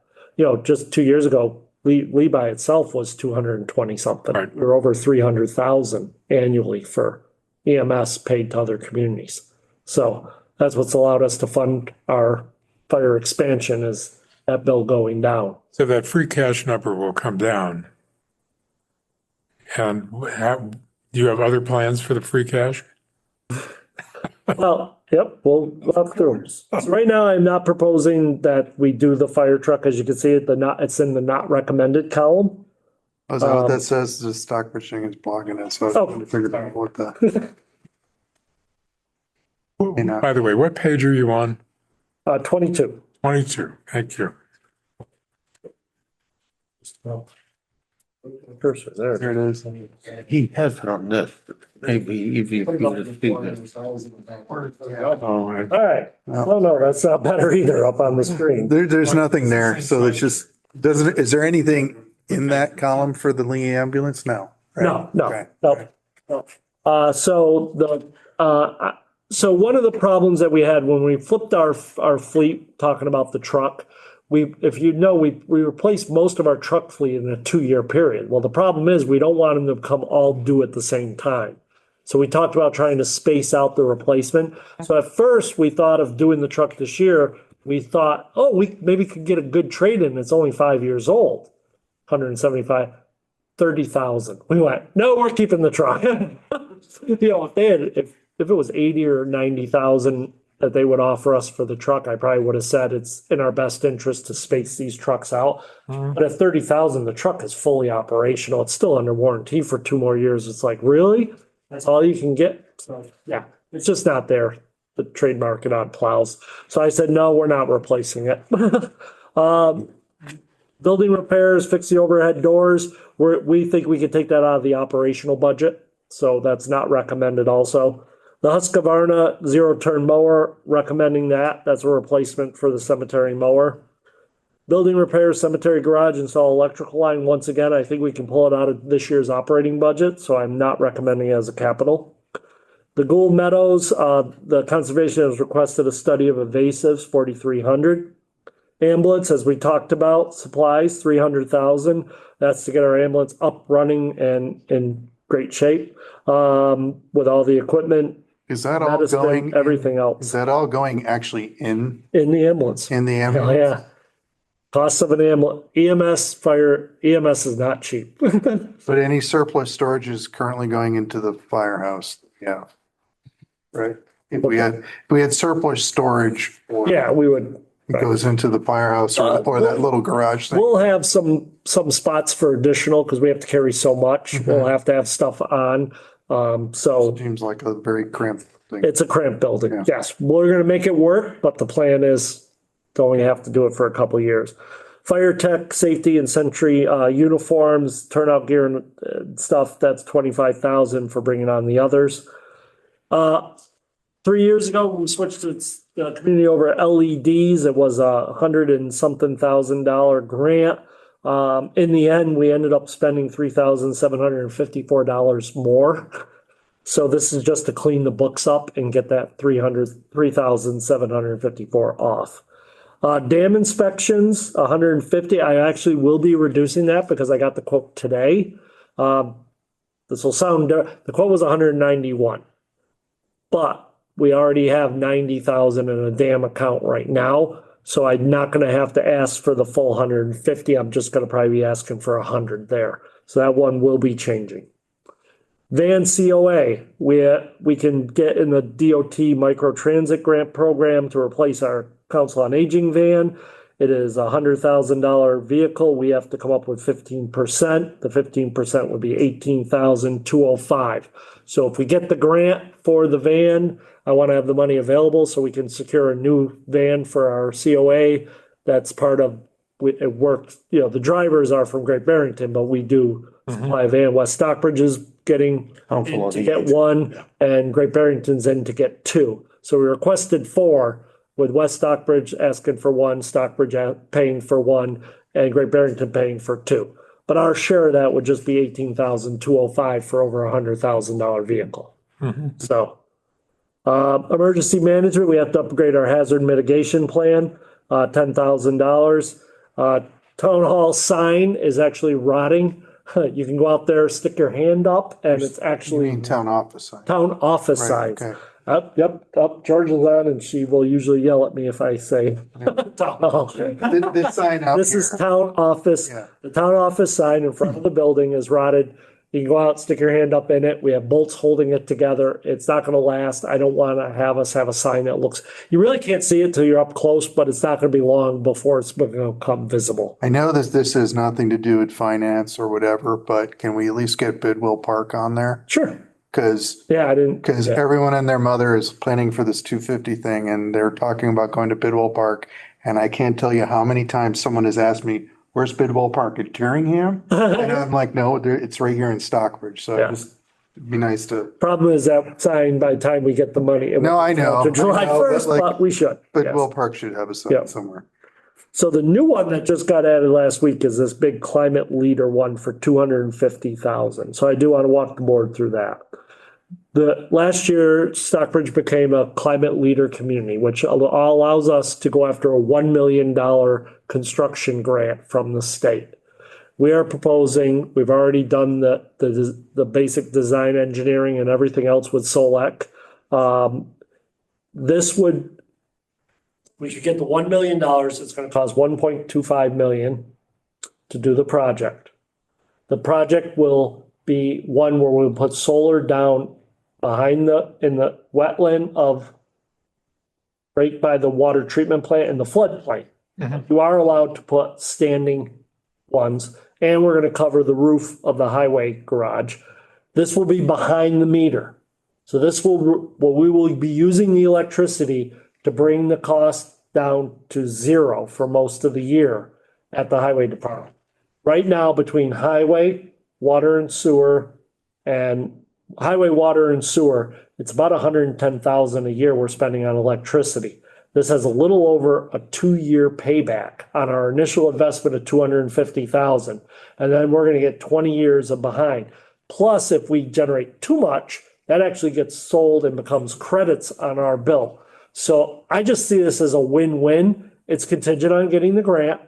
just 2 years ago, Lee by itself was 220 something. Right. We're over 300,000 annually for EMS paid to other communities. So that's what's allowed us to fund our fire expansion is that bill going down. So that free cash number will come down. And do you have other plans for the free cash? Well, yep, we'll walk through them. So right now, I'm not proposing that we do the fire truck. As you can see, it's in the not recommended column. Oh, is that what that says? The Stockbridge thing is blocking it, so I Oh. haven't figured out what the. know. By the way, what page are you on? 22. 22. Thank you. Cursor there. There it is. He has it on this. Maybe if you can see this. Oh, All right. Oh, no, that's not better either up on the screen. There's nothing there, so it's just, is there anything in that column for the Lee ambulance? No. right? No, Okay. no. So one of the problems that we had when we flipped our fleet, talking about the truck, we replaced most of our truck fleet in a 2-year period. Well, the problem is we don't want them to come all due at the same time. So we talked about trying to space out the replacement. So at first we thought of doing the truck this year. We thought, we maybe could get a good trade in. It's only 5 years old, 175, 30,000. We went, no, we're keeping the truck. If it was 80 or 90,000 that they would offer us for the truck, I probably would have said it's in our best interest to space these trucks out. But at 30,000, the truck is fully operational. It's still under warranty for 2 more years. It's like, really? That's all you can get? So, yeah, it's just not there, the trade market on plows. So I said, no, we're not replacing it. Building repairs, fix the overhead doors. We think we could take that out of the operational budget. So that's not recommended also. The Husqvarna zero-turn mower, recommending that. That's a replacement for the cemetery mower. Building repairs, cemetery garage, install electrical line. Once again, I think we can pull it out of this year's operating budget, so I'm not recommending it as a capital. The Gould Meadows, the conservation has requested a study of invasives, 4,300. Ambulance, as we talked about, supplies, 300,000. That's to get our ambulance up, running, and in great shape with all the equipment. Is that all Medicine, going? everything else Is that all going actually in in the ambulance. the Oh, ambulance? yeah. Cost of an EMS, fire, EMS is not cheap. But any surplus storage is currently going into the firehouse. Yeah. Right? If we had surplus storage, or Yeah, we would. it goes into the firehouse or that little garage thing. We'll have some spots for additional because we have to carry so much. We'll have to have stuff on. So Seems like a very cramped thing. it's a cramped building. Yeah. Yes, we're gonna make it work, but the plan is to only have to do it for a couple of years. Fire tech, safety and sentry, uniforms, turnout gear and stuff, that's 25,000 for bringing on the others. 3 years ago, we switched to the community over LEDs. It was $100 and something thousand grant. In the end, we ended up spending $3,754 more. So this is just to clean the books up and get that 3,754 off. Dam inspections, 150. I actually will be reducing that because I got the quote today. This will sound, the quote was 191, but we already have 90,000 in a dam account right now. So I'm not going to have to ask for the full 150. I'm just going to probably be asking for 100 there. So that one will be changing. Van COA, we can get in the DOT microtransit grant program to replace our Council on Aging van. It is a $100,000 vehicle. We have to come up with 15%. The 15% would be $18,205. So if we get the grant for the van, I want to have the money available so we can secure a new van for our COA. That's part of it. Works, the drivers are from Great Barrington, but we do supply a van. West Stockbridge is getting in to get one, and Great Barrington's in to get two. So we requested 4, with West Stockbridge asking for 1, Stockbridge paying for 1, and Great Barrington paying for 2. But our share of that would just be $18,205 for over $100,000 vehicle. So, emergency management, we have to upgrade our hazard mitigation plan, $10,000. Town hall sign is actually rotting. You can go out there, stick your hand up, and it's You mean mean town office sign? town office Right, sign. okay. Yep. George is on, and she will usually yell at me if I say town hall. This sign out This is here. town office. Yeah. The town office sign in front of the building is rotted. You can go out, stick your hand up in it. We have bolts holding it together. It's not going to last. I don't want to have us have a sign that looks, you really can't see it till you're up close, but it's not going to be long before it's going to become visible. I know that this has nothing to do with finance or whatever, but can we at least get Bidwell Park on there? Sure. Because Yeah, I didn't. Yeah. everyone and their mother is planning for this 250 thing, and they're talking about going to Bidwell Park. And I can't tell you how many times someone has asked me, "Where's Bidwell Park? At Turingham?" And I'm like, "No, it's right here in Stockbridge." So Yeah. it'd be nice to. Problem is that sign, by the time we get the money. No, I know. To July I know, but 1st, like- but we should. Bidwell Yes. Park should have a sign Yeah. somewhere. So the new one that just got added last week is this big climate leader one for 250,000. So I do want to walk the board through that. The last year, Stockbridge became a climate leader community, which allows us to go after a $1 million construction grant from the state. We are proposing, we've already done the basic design engineering and everything else with Solec. We should get the $1 million. It's going to cost 1.25 million to do the project. The project will be one where we'll put solar down in the wetland of right by the water treatment plant and the floodplain. You are allowed to put standing ones, and we're going to cover the roof of the highway garage. This will be behind the meter. So we will be using the electricity to bring the cost down to 0 for most of the year at the highway department. Right now, between highway, water and sewer, it's about 110,000 a year we're spending on electricity. This has a little over a 2-year payback on our initial investment of 250,000. And then we're going to get 20 years of behind. Plus, if we generate too much, that actually gets sold and becomes credits on our bill. So I just see this as a win-win. It's contingent on getting the grant.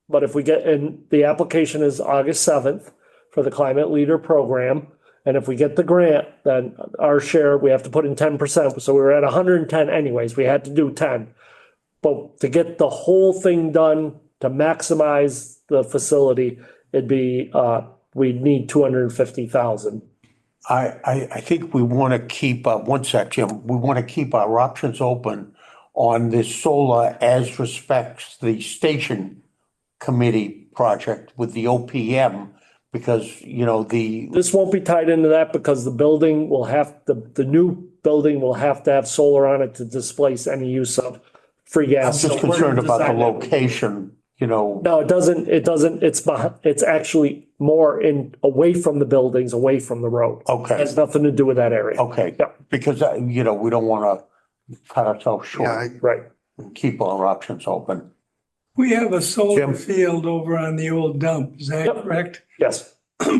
But if we get in, the application is August 7th for the Climate Leader Program. And if we get the grant, then our share, we have to put in 10%. So we were at 110 anyways. We had to do 10. But to get the whole thing done to maximize the facility, it'd be, we'd need 250,000. I think we want to keep, one sec, Jim, we want to keep our options open on this solar as respects the station committee project with the OPM, because, you know, This won't be tied into that because the building will have, the new building will have to have solar on it to displace any use of free I'm gas. just So we're concerned gonna about the design that. location, you know. No, it doesn't, it's actually more away from the buildings, away from the road. Okay. Has nothing to do with that area. Okay, Yeah. because, you know, we don't want to cut ourselves Yeah, short, Right. keep our options open. We have a solar Jim? field over on the old dump, is that Yep. correct? Yes.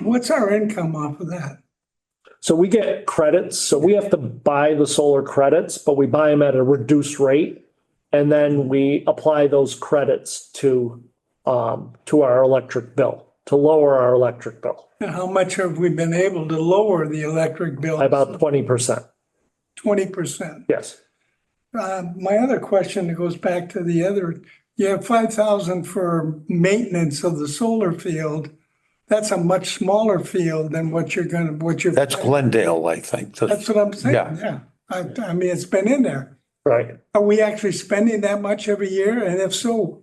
What's our income off of that? So we get credits, so we have to buy the solar credits, but we buy them at a reduced rate. And then we apply those credits to our electric bill, to lower our electric bill And how much have we been able to lower the electric bill? by about 20%. 20%. Yes. My other question that goes back to the other, you have 5,000 for maintenance of the solar field. That's a much smaller field than what you're. That's Glendale, I think. That's what I'm saying, Yeah. yeah. I mean, it's been in there. Right. Are we actually spending that much every year? And if so,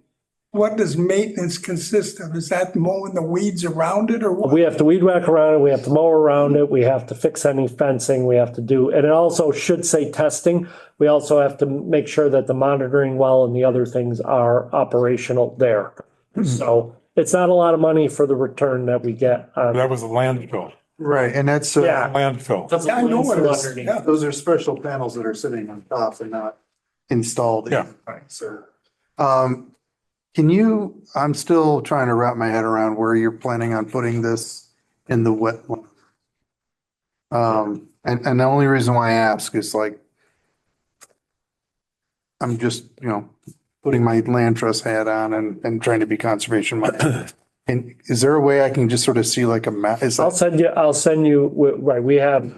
what does maintenance consist of? Is that mowing the weeds around it or what? We have to weed whack around it, we have to mow around it, we have to fix any fencing, we have to do, and it also should say testing. We also have to make sure that the monitoring well and the other things are operational there. So it's not a lot of money for the return that we get on. That was a landfill, right, and that's, Yeah. landfill. Yeah, I know what it is. Underneath. Yeah. those are special panels that are sitting on top and not installed. Yeah. So, can you, I'm still trying to wrap my head around where you're planning on putting this in the wetland. And the only reason why I ask is like, I'm just, you know, putting my land trust hat on and trying to be conservation minded. And is there a way I can just sort of see like a map? Is I'll that, send you, right, we have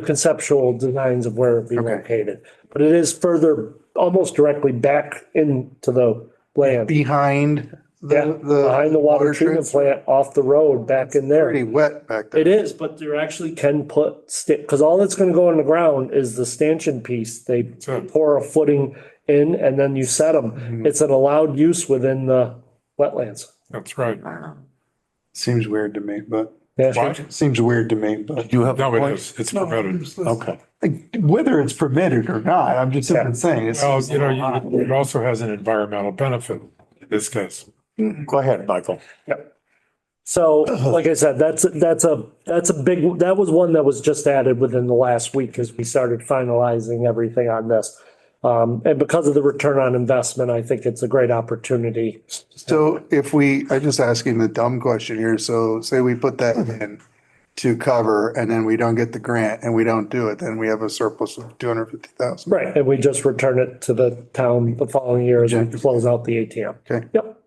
conceptual designs of where it'd be Okay. located. But it is further, almost directly back into the land. behind Yeah, the behind the water treatment transfer? plant, off the road, back in Pretty there. wet back there. It is, but there actually can because all that's gonna go in the ground is the stanchion piece. They it. pour a footing in and then you set them. It's an allowed use within the wetlands. That's right. Seems weird to me, but Yeah. What? seems weird to me, but You have a No, it point? is. It's No, permitted. useless. Okay. whether it's permitted or not, I'm just simply saying it's. Well, you know, it also has an environmental benefit in this case. Go ahead, Michael. So, like I said, that's a big, that was one that was just added within the last week as we started finalizing everything on this. And because of the return on investment, I think it's a great opportunity. So if I'm just asking the dumb question here. So say we put that in to cover and then we don't get the grant and we don't do it, then we have a surplus of 250,000. Right, and we just return it to the town the following year as we close out the ATM. Okay. Yep.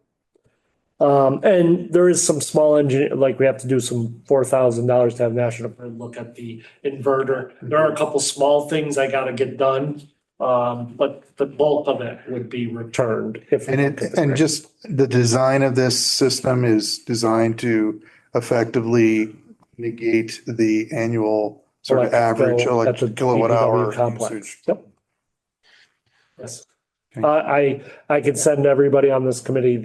And there is some small like we have to do some $4,000 to have National Grid look at the inverter. There are a couple small things I gotta get done. But the bulk of it would be returned if. And just the design of this system is designed to effectively negate the annual sort of average At the electric kilowatt hour DPW complex. usage. Yep. Yes. I can send everybody on this committee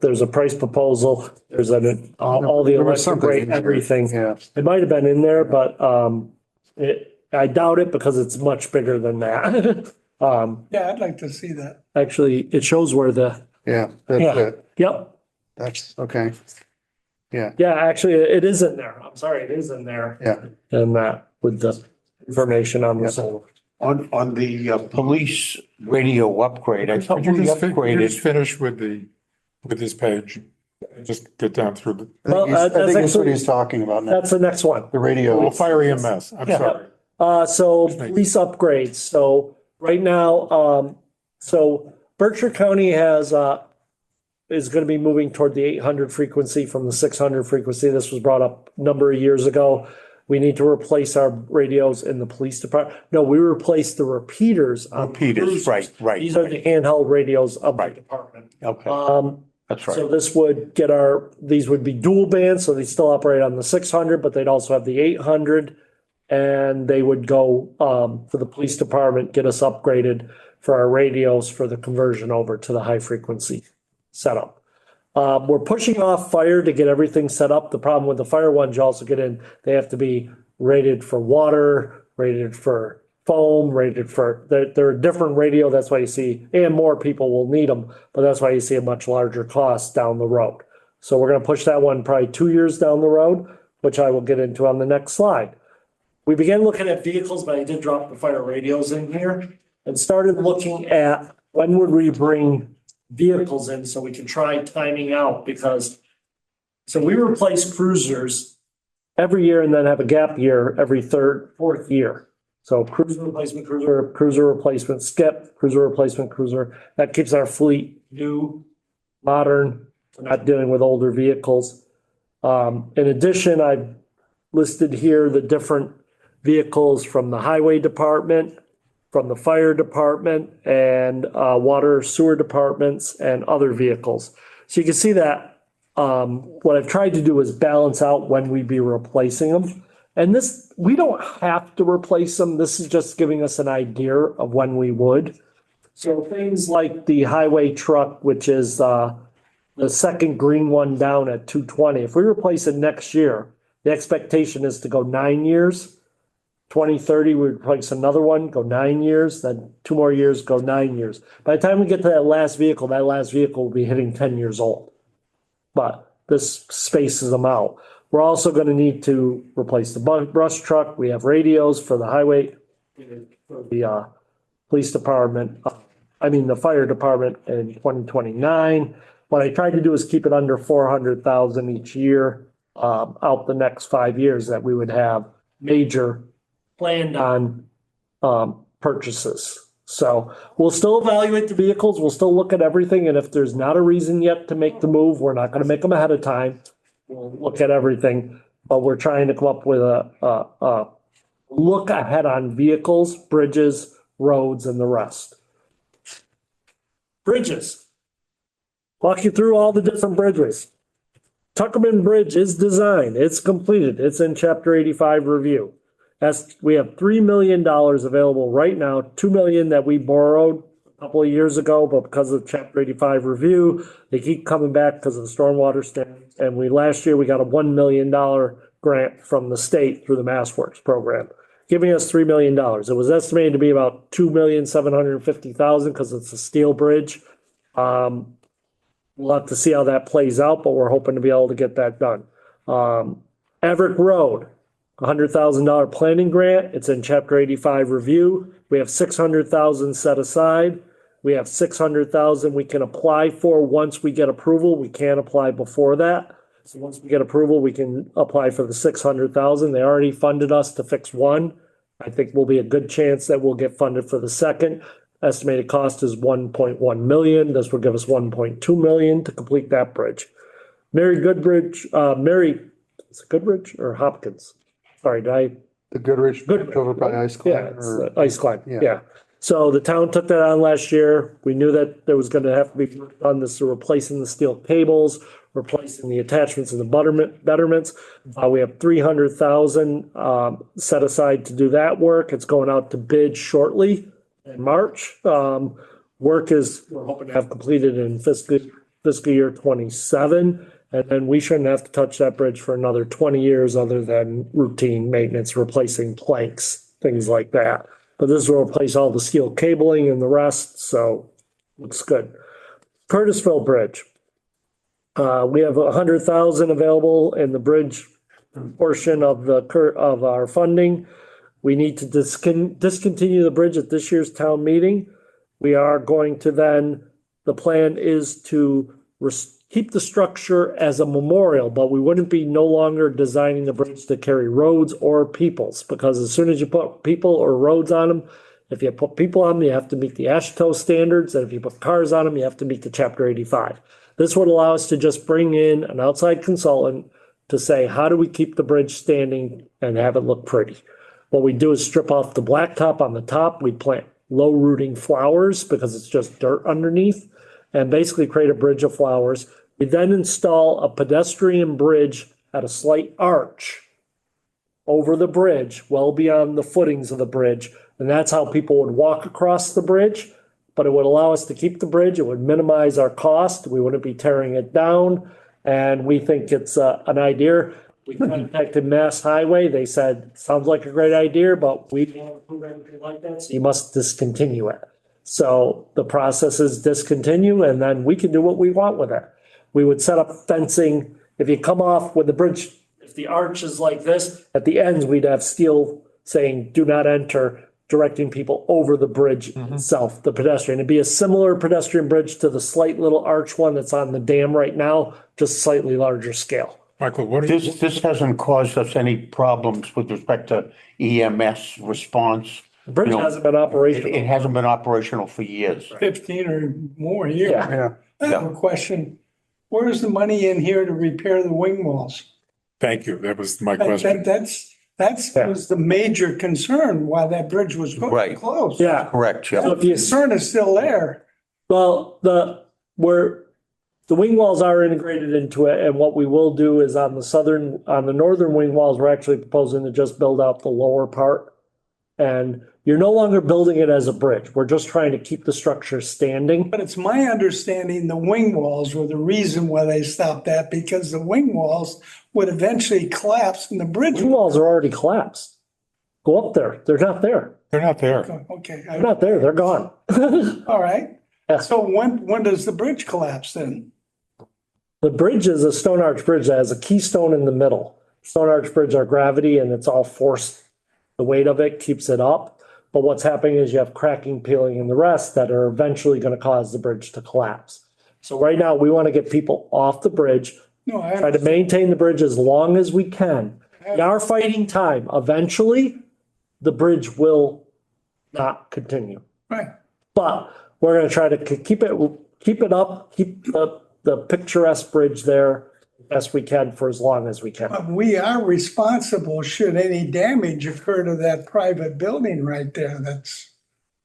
there's a price proposal, there's all the There was electric something rate, in there. everything. Yeah. It might have been in there, but, I doubt it because it's much bigger than that. Yeah, I'd like to see that. Actually, it shows where Yeah, that's Yeah. it. yep, That's, okay. Yeah, yeah, actually, it is in there. I'm sorry, it is in there. yeah. And that with the information on the Yeah. solar. On the police radio upgrade, I thought Could you we just upgraded. finish with this page? Just get down through the, Well, I think that's that's what actually- he's talking about now, That's the next one. the radio. oh, fire EMS. I'm Yeah. sorry. So police upgrades. So right now, so Berkshire County is going to be moving toward the 800 frequency from the 600 frequency. This was brought up a number of years ago. we need to replace our radios in the police department. No, we replaced the repeaters on the Repeaters, cruisers. right. These are the handheld radios of the department. Okay, that's So right. this would get these would be dual band, so they still operate on the 600, but they'd also have the 800. And they would go for the police department, get us upgraded for our radios for the conversion over to the high frequency setup. We're pushing off fire to get everything set up. The problem with the fire ones, you also get in, they have to be rated for water, rated for foam, they're a different radio. That's why you see, and more people will need them, but that's why you see a much larger cost down the road. So we're going to push that one probably 2 years down the road, which I will get into on the next slide. We began looking at vehicles, but I did drop the fire radios in here and started looking at when would we bring vehicles in so we can try timing out because so we replace cruisers every year and then have a gap year every fourth year. So cruiser replacement, cruiser replacement, skip, cruiser replacement, cruiser. That keeps our fleet new, modern, not dealing with older vehicles. In addition, I've listed here the different vehicles from the highway department, from the fire department, and water sewer departments and other vehicles. So you can see that what I've tried to do is balance out when we'd be replacing them. And this, we don't have to replace them. This is just giving us an idea of when we would. So things like the highway truck, which is the second green one down at 220. If we replace it next year, the expectation is to go 9 years. 2030, we replace another one, go 9 years, then 2 more years, go 9 years. By the time we get to that last vehicle will be hitting 10 years old. But this spaces them out. We're also going to need to replace the brush truck. We have radios for the highway, for the police department, the fire department in 2029. What I tried to do is keep it under 400,000 each year out the next 5 years that we would have major planned on purchases. So we'll still evaluate the vehicles. We'll still look at everything. And if there's not a reason yet to make the move, we're not going to make them ahead of time. We'll look at everything, but we're trying to come up with a look ahead on vehicles, bridges, roads, and the rest. Bridges. Walk you through all the different bridges. Tuckerman Bridge is designed. It's completed. It's in Chapter 85 review. We have $3 million available right now, $2 million that we borrowed a couple of years ago, but because of Chapter 85 review, they keep coming back because of the stormwater standards. And last year we got a $1 million grant from the state through the MassWorks program, giving us $3 million. It was estimated to be about $2,750,000 because it's a steel bridge. We'll have to see how that plays out, but we're hoping to be able to get that done. Everett Road. $100,000 planning grant. It's in Chapter 85 review. We have $600,000 set aside. We have $600,000 we can apply for once we get approval. We can't apply before that. So once we get approval, we can apply for the $600,000. They already funded us to fix one. I think will be a good chance that we'll get funded for the second. Estimated cost is $1.1 million. This will give us $1.2 million to complete that bridge. Is it Goodrich or Hopkins? Sorry, The Goodrich over by Ice Climb? Yeah, it's the Ice Climb, yeah. So the town took that on last year. We knew that there was going to have to be work on this, so replacing the steel cables, replacing the attachments and the betterments. We have $300,000 set aside to do that work. It's going out to bid shortly in March. We're hoping to have completed in fiscal year 27. And then we shouldn't have to touch that bridge for another 20 years other than routine maintenance, replacing planks, things like that. But this will replace all the steel cabling and the rest, so looks good. Curtisville Bridge. We have $100,000 available in the bridge portion of our funding. We need to discontinue the bridge at this year's town meeting. We are going to the plan is to keep the structure as a memorial, but we wouldn't be no longer designing the bridge to carry roads or peoples, because as soon as you put people or roads on them, if you put people on them, you have to meet the AASHTO standards, and if you put cars on them, you have to meet the Chapter 85. This would allow us to just bring in an outside consultant to say, how do we keep the bridge standing and have it look pretty? What we do is strip off the blacktop on the top. We plant low rooting flowers because it's just dirt underneath and basically create a bridge of flowers. We then install a pedestrian bridge at a slight arch over the bridge, well beyond the footings of the bridge. And that's how people would walk across the bridge, but it would allow us to keep the bridge. It would minimize our cost. We wouldn't be tearing it down. And we think it's an idea. We contacted Mass Highway. They said, sounds like a great idea, but we don't approve anything like that, so you must discontinue it. So the process is discontinue, and then we can do what we want with it. We would set up fencing. If you come off with the bridge, if the arch is like this, at the ends, we'd have steel saying, do not enter, directing people over the bridge itself, the pedestrian. It'd be a similar pedestrian bridge to the slight little arch one that's on the dam right now, just slightly larger scale. Michael, what do you, This hasn't caused us any problems with respect to EMS response. The bridge You know, hasn't been It operational. hasn't been operational for years. 15 or more years. Yeah. Yeah. I have a question. Where is the money in here to repair the wing walls? thank you. That was my That, question. that's Yeah. was the major concern why that bridge was Right. closed. Yeah, Correct, so yeah. if you, Concern is still there. well, the wing walls are integrated into it, and what we will do is on the northern wing walls, we're actually proposing to just build out the lower part. And you're no longer building it as a bridge. We're just trying to keep the structure standing. But it's my understanding the wing walls were the reason why they stopped that, because the wing walls would eventually collapse and the bridge. Wing walls are already collapsed. Go up there. They're not there. They're not there. Okay, They're not there. They're gone. all right. Yeah. So when does the bridge collapse then? The bridge is a stone arch bridge that has a keystone in the middle. Stone arch bridge are gravity and it's all forced. The weight of it keeps it up. But what's happening is you have cracking, peeling, and the rest that are eventually going to cause the bridge to collapse. So right now, we want to get people off the bridge, No, I try to maintain the bridge as long as we can. We are fighting time. Eventually, the bridge will not continue. right. But we're going to try to keep it up, keep the picturesque bridge there best we can for as long as we can. But we are responsible should any damage occur to that private building right there that's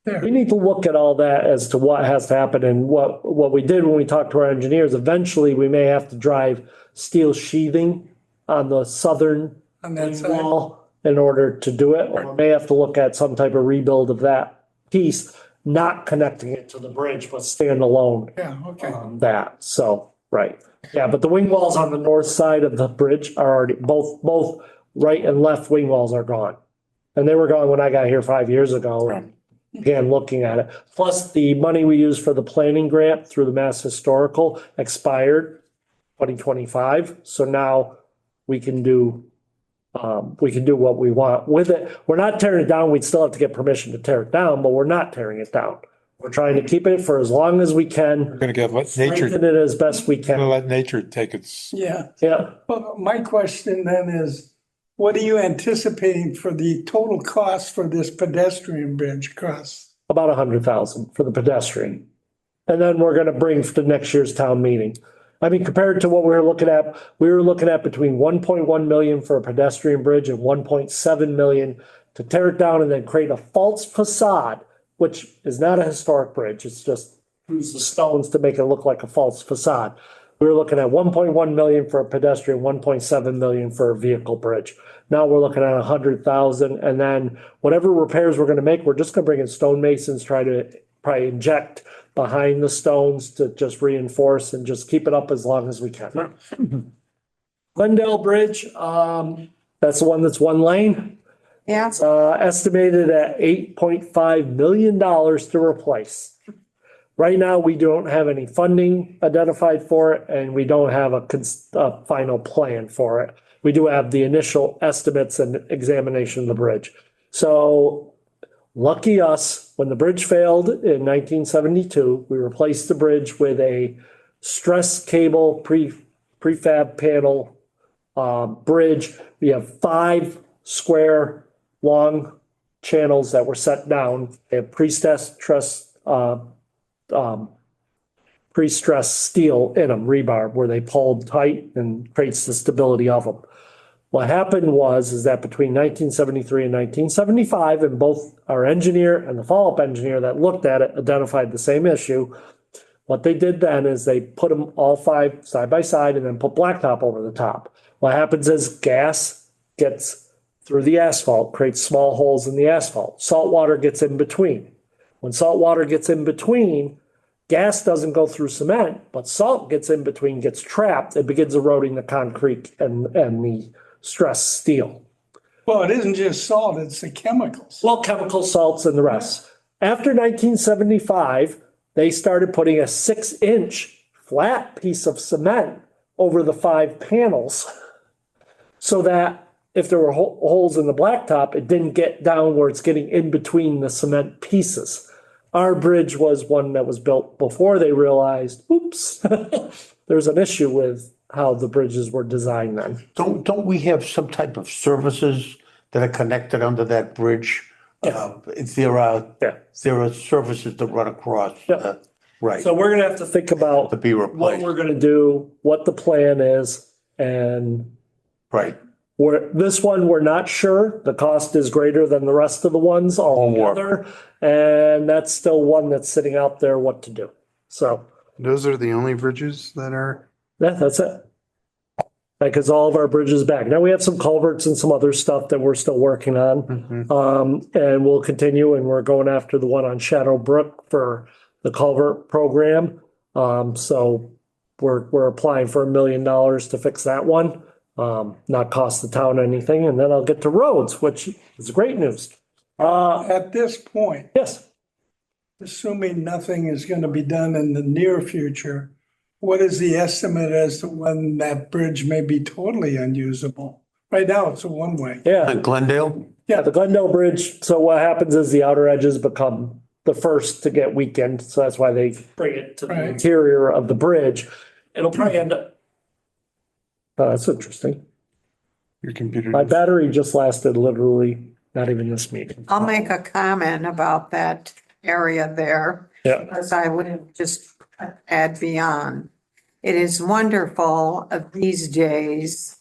We there. need to look at all that as to what has to happen and what we did when we talked to our engineers. Eventually, we may have to drive steel sheathing on the southern On that wing side. wall in order to do it. Or we may have to look at some type of rebuild of that piece, not connecting it to the bridge, but standalone Yeah, okay. that. So, right. Yeah, but the wing walls on the north side of the bridge are already, both right and left wing walls are gone. And they were gone when I got here 5 years ago. And again, looking at it. Plus, the money we used for the planning grant through the Mass Historical expired 2025. So now we can do what we want with it. We're not tearing it down. We'd still have to get permission to tear it down, but we're not tearing it down. We're trying to keep it for as long as we can, We're gonna let nature, strengthen it as best we gonna can. let nature take its, Yeah. Yeah. Well, my question then is, what are you anticipating for the total cost for this pedestrian bridge cost? About 100,000 for the pedestrian. And then we're gonna bring for next year's town meeting. I mean, compared to what we were looking at between 1.1 million for a pedestrian bridge and 1.7 million to tear it down and then create a false facade, which is not a historic bridge. It's just use the stones to make it look like a false facade. We were looking at 1.1 million for a pedestrian, 1.7 million for a vehicle bridge. Now we're looking at 100,000, and then whatever repairs we're gonna make, we're just gonna bring in stonemasons, try to probably inject behind the stones to just reinforce and just keep it up as long as we can. Glendale Bridge, that's the one that's one lane, Yeah, estimated at $8.5 million to replace. Right now, we don't have any funding identified for it, and we don't have a final plan for it. We do have the initial estimates and examination of the bridge. So lucky us, when the bridge failed in 1972, we replaced the bridge with a stress cable prefab panel bridge. We have 5 square long channels that were set down. They have pre-stressed steel in them, rebar, where they pulled tight and creates the stability of them. What happened is that between 1973 and 1975, and both our engineer and the follow-up engineer that looked at it identified the same issue. What they did then is they put them all 5 side by side and then put blacktop over the top. What happens is gas gets through the asphalt, creates small holes in the asphalt. Salt water gets in between. When salt water gets in between, gas doesn't go through cement, but salt gets in between, gets trapped, and begins eroding the concrete and the stressed steel. Well, it isn't just salt, it's the chemicals. Well, chemical salts and the rest. After 1975, they started putting a 6-inch flat piece of cement over the 5 panels so that if there were holes in the blacktop, it didn't get down where it's getting in between the cement pieces. Our bridge was one that was built before they realized, oops, there's an issue with how the bridges were designed then. Don't we have some type of services that are connected under that bridge? There are services that run across, Yeah. right, So we're gonna have to think about to be what replaced, we're gonna do, what the plan is, and right. this one, we're not sure. The cost is greater than the rest of the ones altogether. And that's still one that's sitting out there what to do. So Those are the only bridges that are, that's it. Because all of our bridges back. Now we have some culverts and some other stuff that we're still working on. And we'll continue, and we're going after the one on Shadow Brook for the culvert program. So we're applying for $1 million to fix that one. Not cost the town anything, and then I'll get to roads, which is great news. At this point, Yes, assuming nothing is going to be done in the near future, what is the estimate as to when that bridge may be totally unusable? Right now, it's a one-way. yeah, Glendale? the Glendale Bridge. So what happens is the outer edges become the first to get weakened, so that's why they bring it to the Right. interior of the bridge. It'll probably end up. Oh, that's interesting. your computer. My battery just lasted literally not even this meeting. I'll make a comment about that area there. Yeah. Because I would just add beyond. It is wonderful of these days,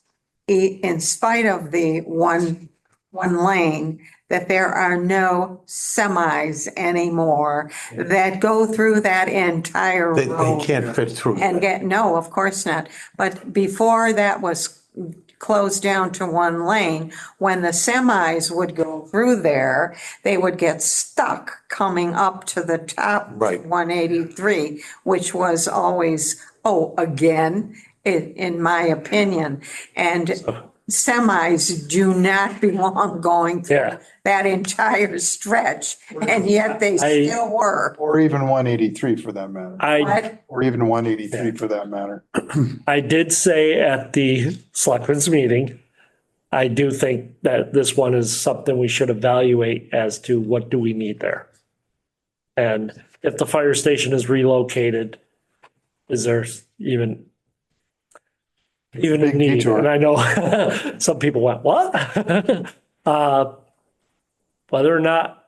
in spite of the one lane, that there are no semis anymore that go through that entire They road. can't fit through. And no, of course not. But before that was closed down to one lane, when the semis would go through there, they would get stuck coming up to the top. Right. 183, which was always, again, in my opinion. And semis do not belong going Yeah. through that entire stretch, and yet they still were. Or even 183 for that matter. But Or even 183 for that matter. I did say at the selectmen's meeting, I do think that this one is something we should evaluate as to what do we need there. And if the fire station is relocated, is there even a Big need? detour. And I know some people went, what? Whether or not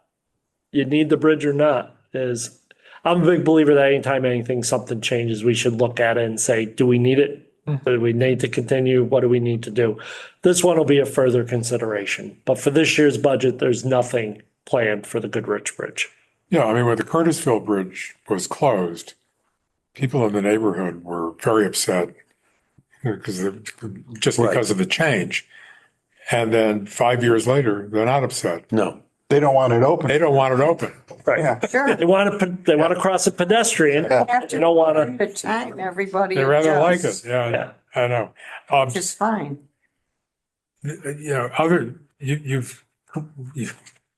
you need the bridge or not is, I'm a big believer that anytime something changes, we should look at it and say, do we need it? Do we need to continue? What do we need to do? This one will be a further consideration, but for this year's budget, there's nothing planned for the Goodrich Bridge. Yeah, I mean, when the Curtisville Bridge was closed, people in the neighborhood were very upset because because of the change. And then 5 years later, they're not upset. No. They don't want it open. They don't want it open. Yeah. sure, They want to cross a pedestrian. have They don't want to. the time, everybody They rather like it. adjusts, Yeah, I know. which is fine.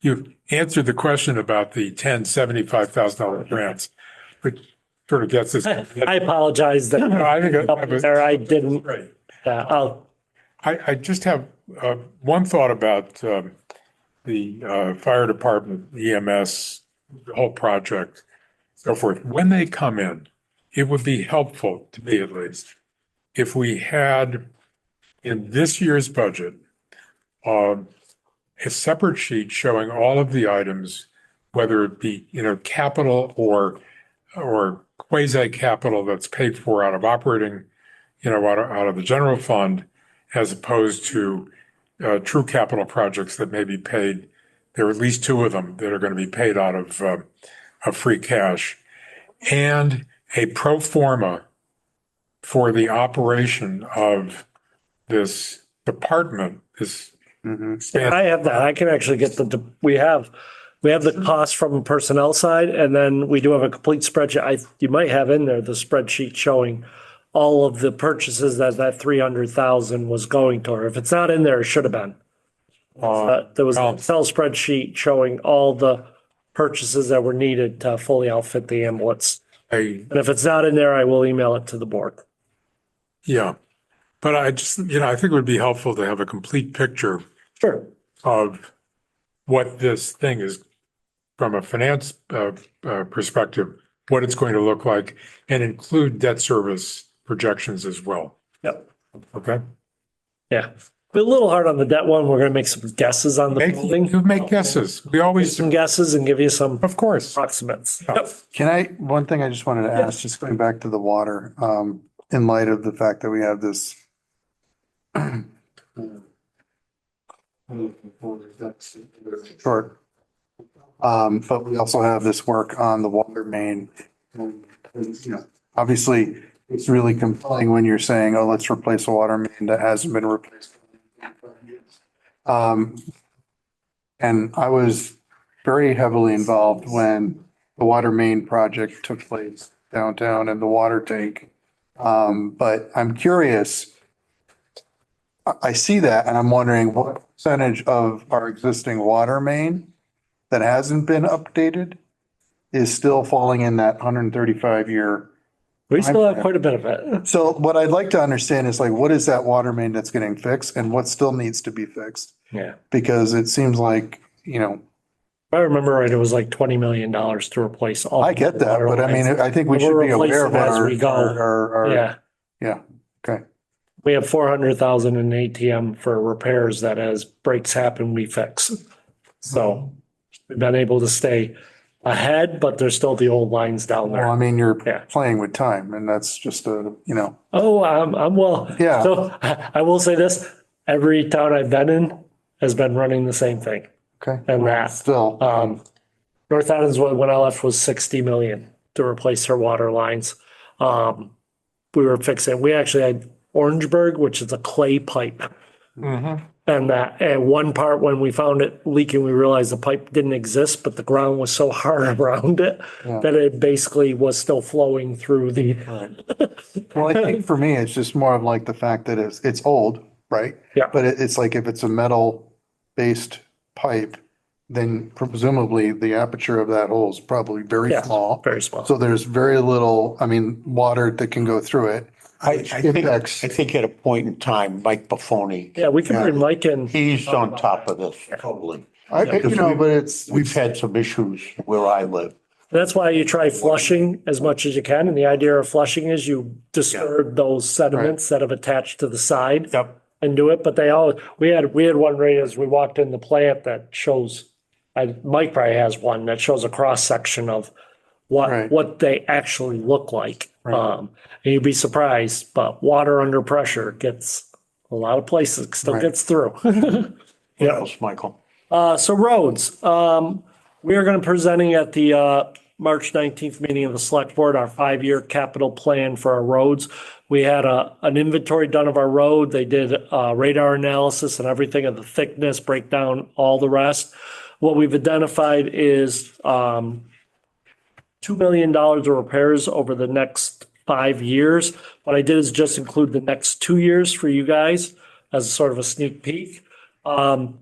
You've answered the question about the $75,000 grants, which sort of gets us. I apologize that No, I think up there, I didn't. Right. I'll I just have one thought about the fire department, EMS, the whole project, so forth. When they come in, it would be helpful to me at least if we had in this year's budget a separate sheet showing all of the items, whether it be capital or quasi capital that's paid for out of operating, out of the general fund, as opposed to true capital projects that may be paid. There are at least two of them that are going to be paid out of free cash, and a pro forma for the operation of this department, this I have that. I can actually get we have the cost from the personnel side, and then we do have a complete spreadsheet. You might have in there the spreadsheet showing all of the purchases that 300,000 was going toward. If it's not in there, it should have been. There was an Excel spreadsheet showing all the purchases that were needed to fully outfit the ambulance. And if it's not in there, I will email it to the board. Yeah. But I just, I think it would be helpful to have a complete picture Sure. of what this thing is from a finance perspective, what it's going to look like, and include debt service projections as well. Yep. Okay? Yeah. But a little hard on the debt one. We're going to make some guesses on the building. You make guesses. We always, Some guesses and give you some of course. approximates. Yeah. Yep. One thing I just wanted to ask, just going back to the water, in light of the fact that we have this short, but we also have this work on the water main. Obviously, it's really compelling when you're saying, oh, let's replace a water main that hasn't been replaced. And I was very heavily involved when the water main project took place downtown and the water tank. But I'm curious, I see that and I'm wondering what percentage of our existing water main that hasn't been updated is still falling in that 135-year. We still have quite a bit of it. So what I'd like to understand is like, what is that water main that's getting fixed and what still needs to be fixed? Yeah. Because it seems like, If I remember right, it was like $20 million to replace all. I get that, but I mean, I think we And should we're be aware of what replacing as we go. our, Yeah. okay. We have 400,000 in ATM for repairs that as breaks happen, we fix. So we've been able to stay ahead, but there's still the old lines down Well, I there. mean, you're Yeah. playing with time and that's just Oh, I'm well. Yeah. So I will say this, every town I've been in has been running the same thing. okay. And that, Still, North Adams, when I left, was 60 million to replace their water lines. We were fixing, we actually had Orangeburg, which is a clay pipe. And one part, when we found it leaking, we realized the pipe didn't exist, but the ground was so hard around it that it basically was still flowing through the. well, I think for me, it's just more of like the fact that it's old, right? Yeah. But it's like if it's a metal-based pipe, then presumably the aperture of that hole is probably very Yeah, small. very small. So there's very little, water that can go through it. I Impacts. think at a point in time, Mike Buffoni, Yeah, we can bring Mike in. he's on top of this totally. But We've had some issues where I live. That's why you try flushing as much as you can. And the idea of flushing is you disturb those sediments that have attached to the side Yep. and do it. But we had one right as we walked in the plant that shows, Mike probably has one that shows a cross section of Right. what they actually look like. And you'd be surprised, but water under pressure gets a lot of places, still gets through. What else, Michael? So roads, we are going to be presenting at the March 19th meeting of the select board, our 5-year capital plan for our roads. We had an inventory done of our road. They did radar analysis and everything of the thickness, breakdown, all the rest. What we've identified is $2 million of repairs over the next 5 years. What I did is just include the next 2 years for you guys as a sort of a sneak peek. $2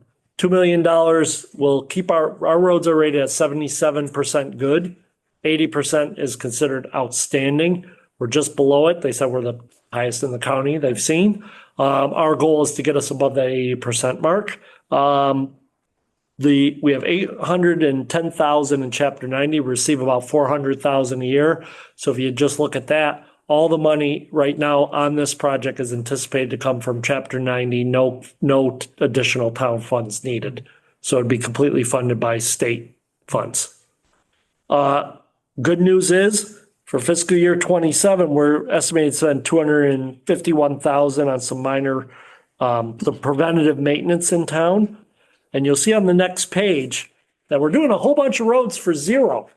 million will keep our roads are rated at 77% good. 80% is considered outstanding. We're just below it. They said we're the highest in the county they've seen. Our goal is to get us above that 80% mark. We have 810,000 in chapter 90, we receive about 400,000 a year. So if you just look at that, all the money right now on this project is anticipated to come from chapter 90, no additional town funds needed. So it'd be completely funded by state funds. Good news is For fiscal year 27, we're estimating to spend 251,000 on some minor, the preventative maintenance in town. And you'll see on the next page that we're doing a whole bunch of roads for zero.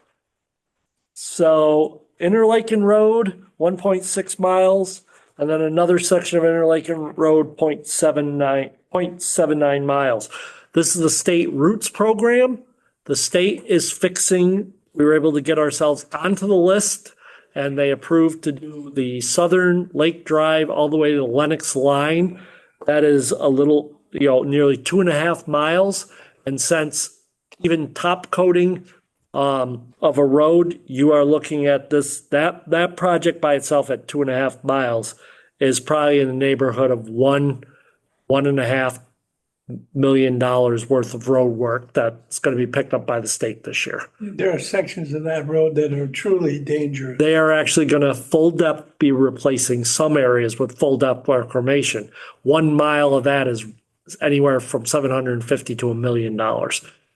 So Interlaken Road, 1.6 miles, and then another section of Interlaken Road, 0.79 miles. This is the state routes program. The state is fixing, we were able to get ourselves onto the list, and they approved to do the Southern Lake Drive all the way to the Lennox line. That is a little, nearly 2.5 miles. And since even top coating of a road, you are looking at that project by itself at 2.5 miles is probably in the neighborhood of $1.5 million worth of road work that's going to be picked up by the state this year. There are sections of that road that are truly dangerous. They are actually going to full depth be replacing some areas with full depth reclamation. 1 mile of that is anywhere from $750 to $1 million.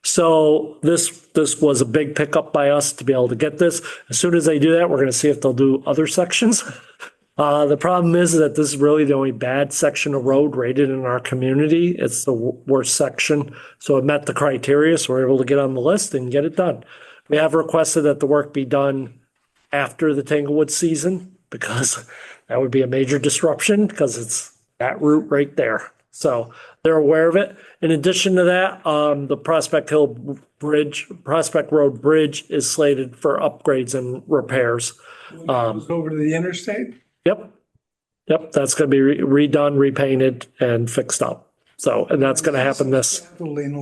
So this was a big pickup by us to be able to get this. As soon as they do that, we're going to see if they'll do other sections. The problem is that this is really the only bad section of road rated in our community. It's the worst section. So it met the criteria. So we're able to get on the list and get it done. We have requested that the work be done after the Tanglewood season because that would be a major disruption because it's that route right there. So they're aware of it. In addition to that, the Prospect Road Bridge is slated for upgrades and repairs. Over to the interstate? Yep, that's going to be redone, repainted, and fixed up. So, and that's going to happen that's going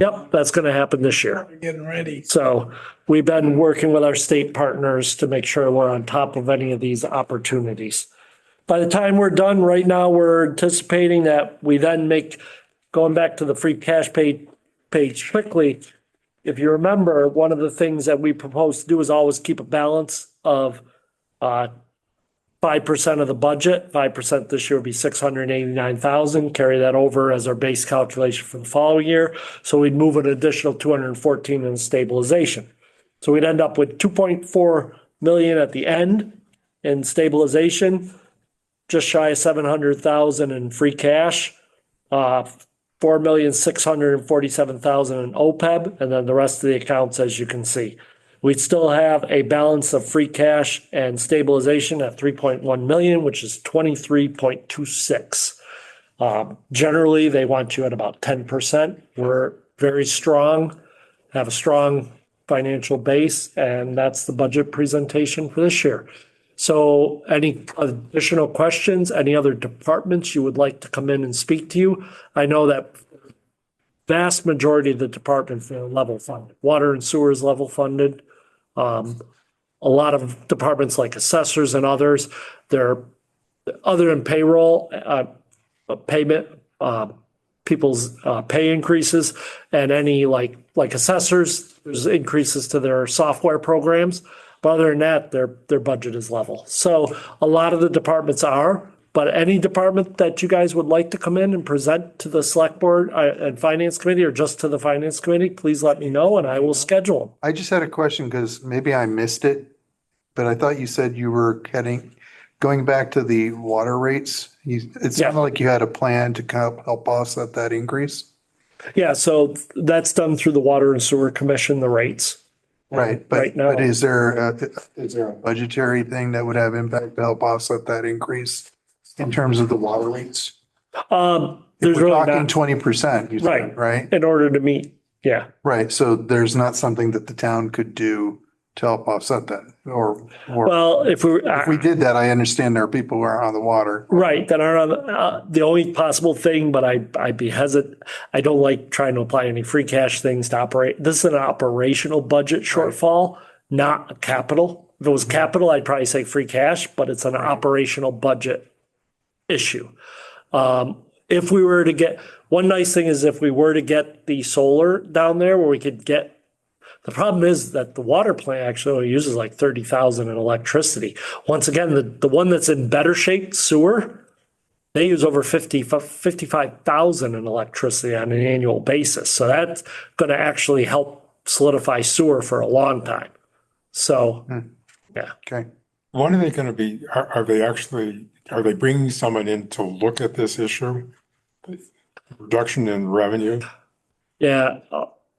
to happen this year. Getting ready. So we've been working with our state partners to make sure we're on top of any of these opportunities. By the time we're done, right now, we're anticipating that we then going back to the free cash page quickly. If you remember, one of the things that we propose to do is always keep a balance of 5% of the budget. 5% this year would be 689,000. Carry that over as our base calculation for the following year. So we'd move an additional 214 in stabilization. So we'd end up with 2.4 million at the end in stabilization, just shy of 700,000 in free cash, 4,647,000 in OPEB, and then the rest of the accounts, as you can see. We'd still have a balance of free cash and stabilization at 3.1 million, which is 23.26. Generally, they want you at about 10%. We're very strong, have a strong financial base, and that's the budget presentation for this year. So any additional questions, any other departments you would like to come in and speak to you? I know that vast majority of the departments are level funded. Water and sewer is level funded. A lot of departments like assessors and others, they're other than payroll, payment, people's pay increases, and any like assessors, there's increases to their software programs. But other than that, their budget is level. So a lot of the departments are, but any department that you guys would like to come in and present to the select board and finance committee or just to the finance committee, please let me know and I will schedule them. I just had a question because maybe I missed it, but I thought you said you were going back to the water rates. It sounded like you had a plan to help offset that increase. Yeah, so that's done through the Water and Sewer Commission, the rates. Right, Right now. but is there a budgetary thing that would have impact to help offset that increase in terms of the water rates? There's We're really talking not, 20%, you said, right? in order to meet, yeah. Right, so there's not something that the town could do to help offset that, or Well, if we did that, I understand there are people who are on the water. right, that are on the only possible thing, but I'd be hesitant. I don't like trying to apply any free cash things to operate. This is an operational budget shortfall, not a capital. If it was capital, I'd probably say free cash, but it's an operational budget issue. If we were to get, one nice thing is if we were to get the solar down there where we could get, the problem is that the water plant actually only uses like 30,000 in electricity. Once again, the one that's in better shape, sewer, they use over 55,000 in electricity on an annual basis. So that's going to actually help solidify sewer for a long time. So, yeah. Okay, when are they going to be, are they actually, are they bringing someone in to look at this issue? Reduction in revenue? Yeah,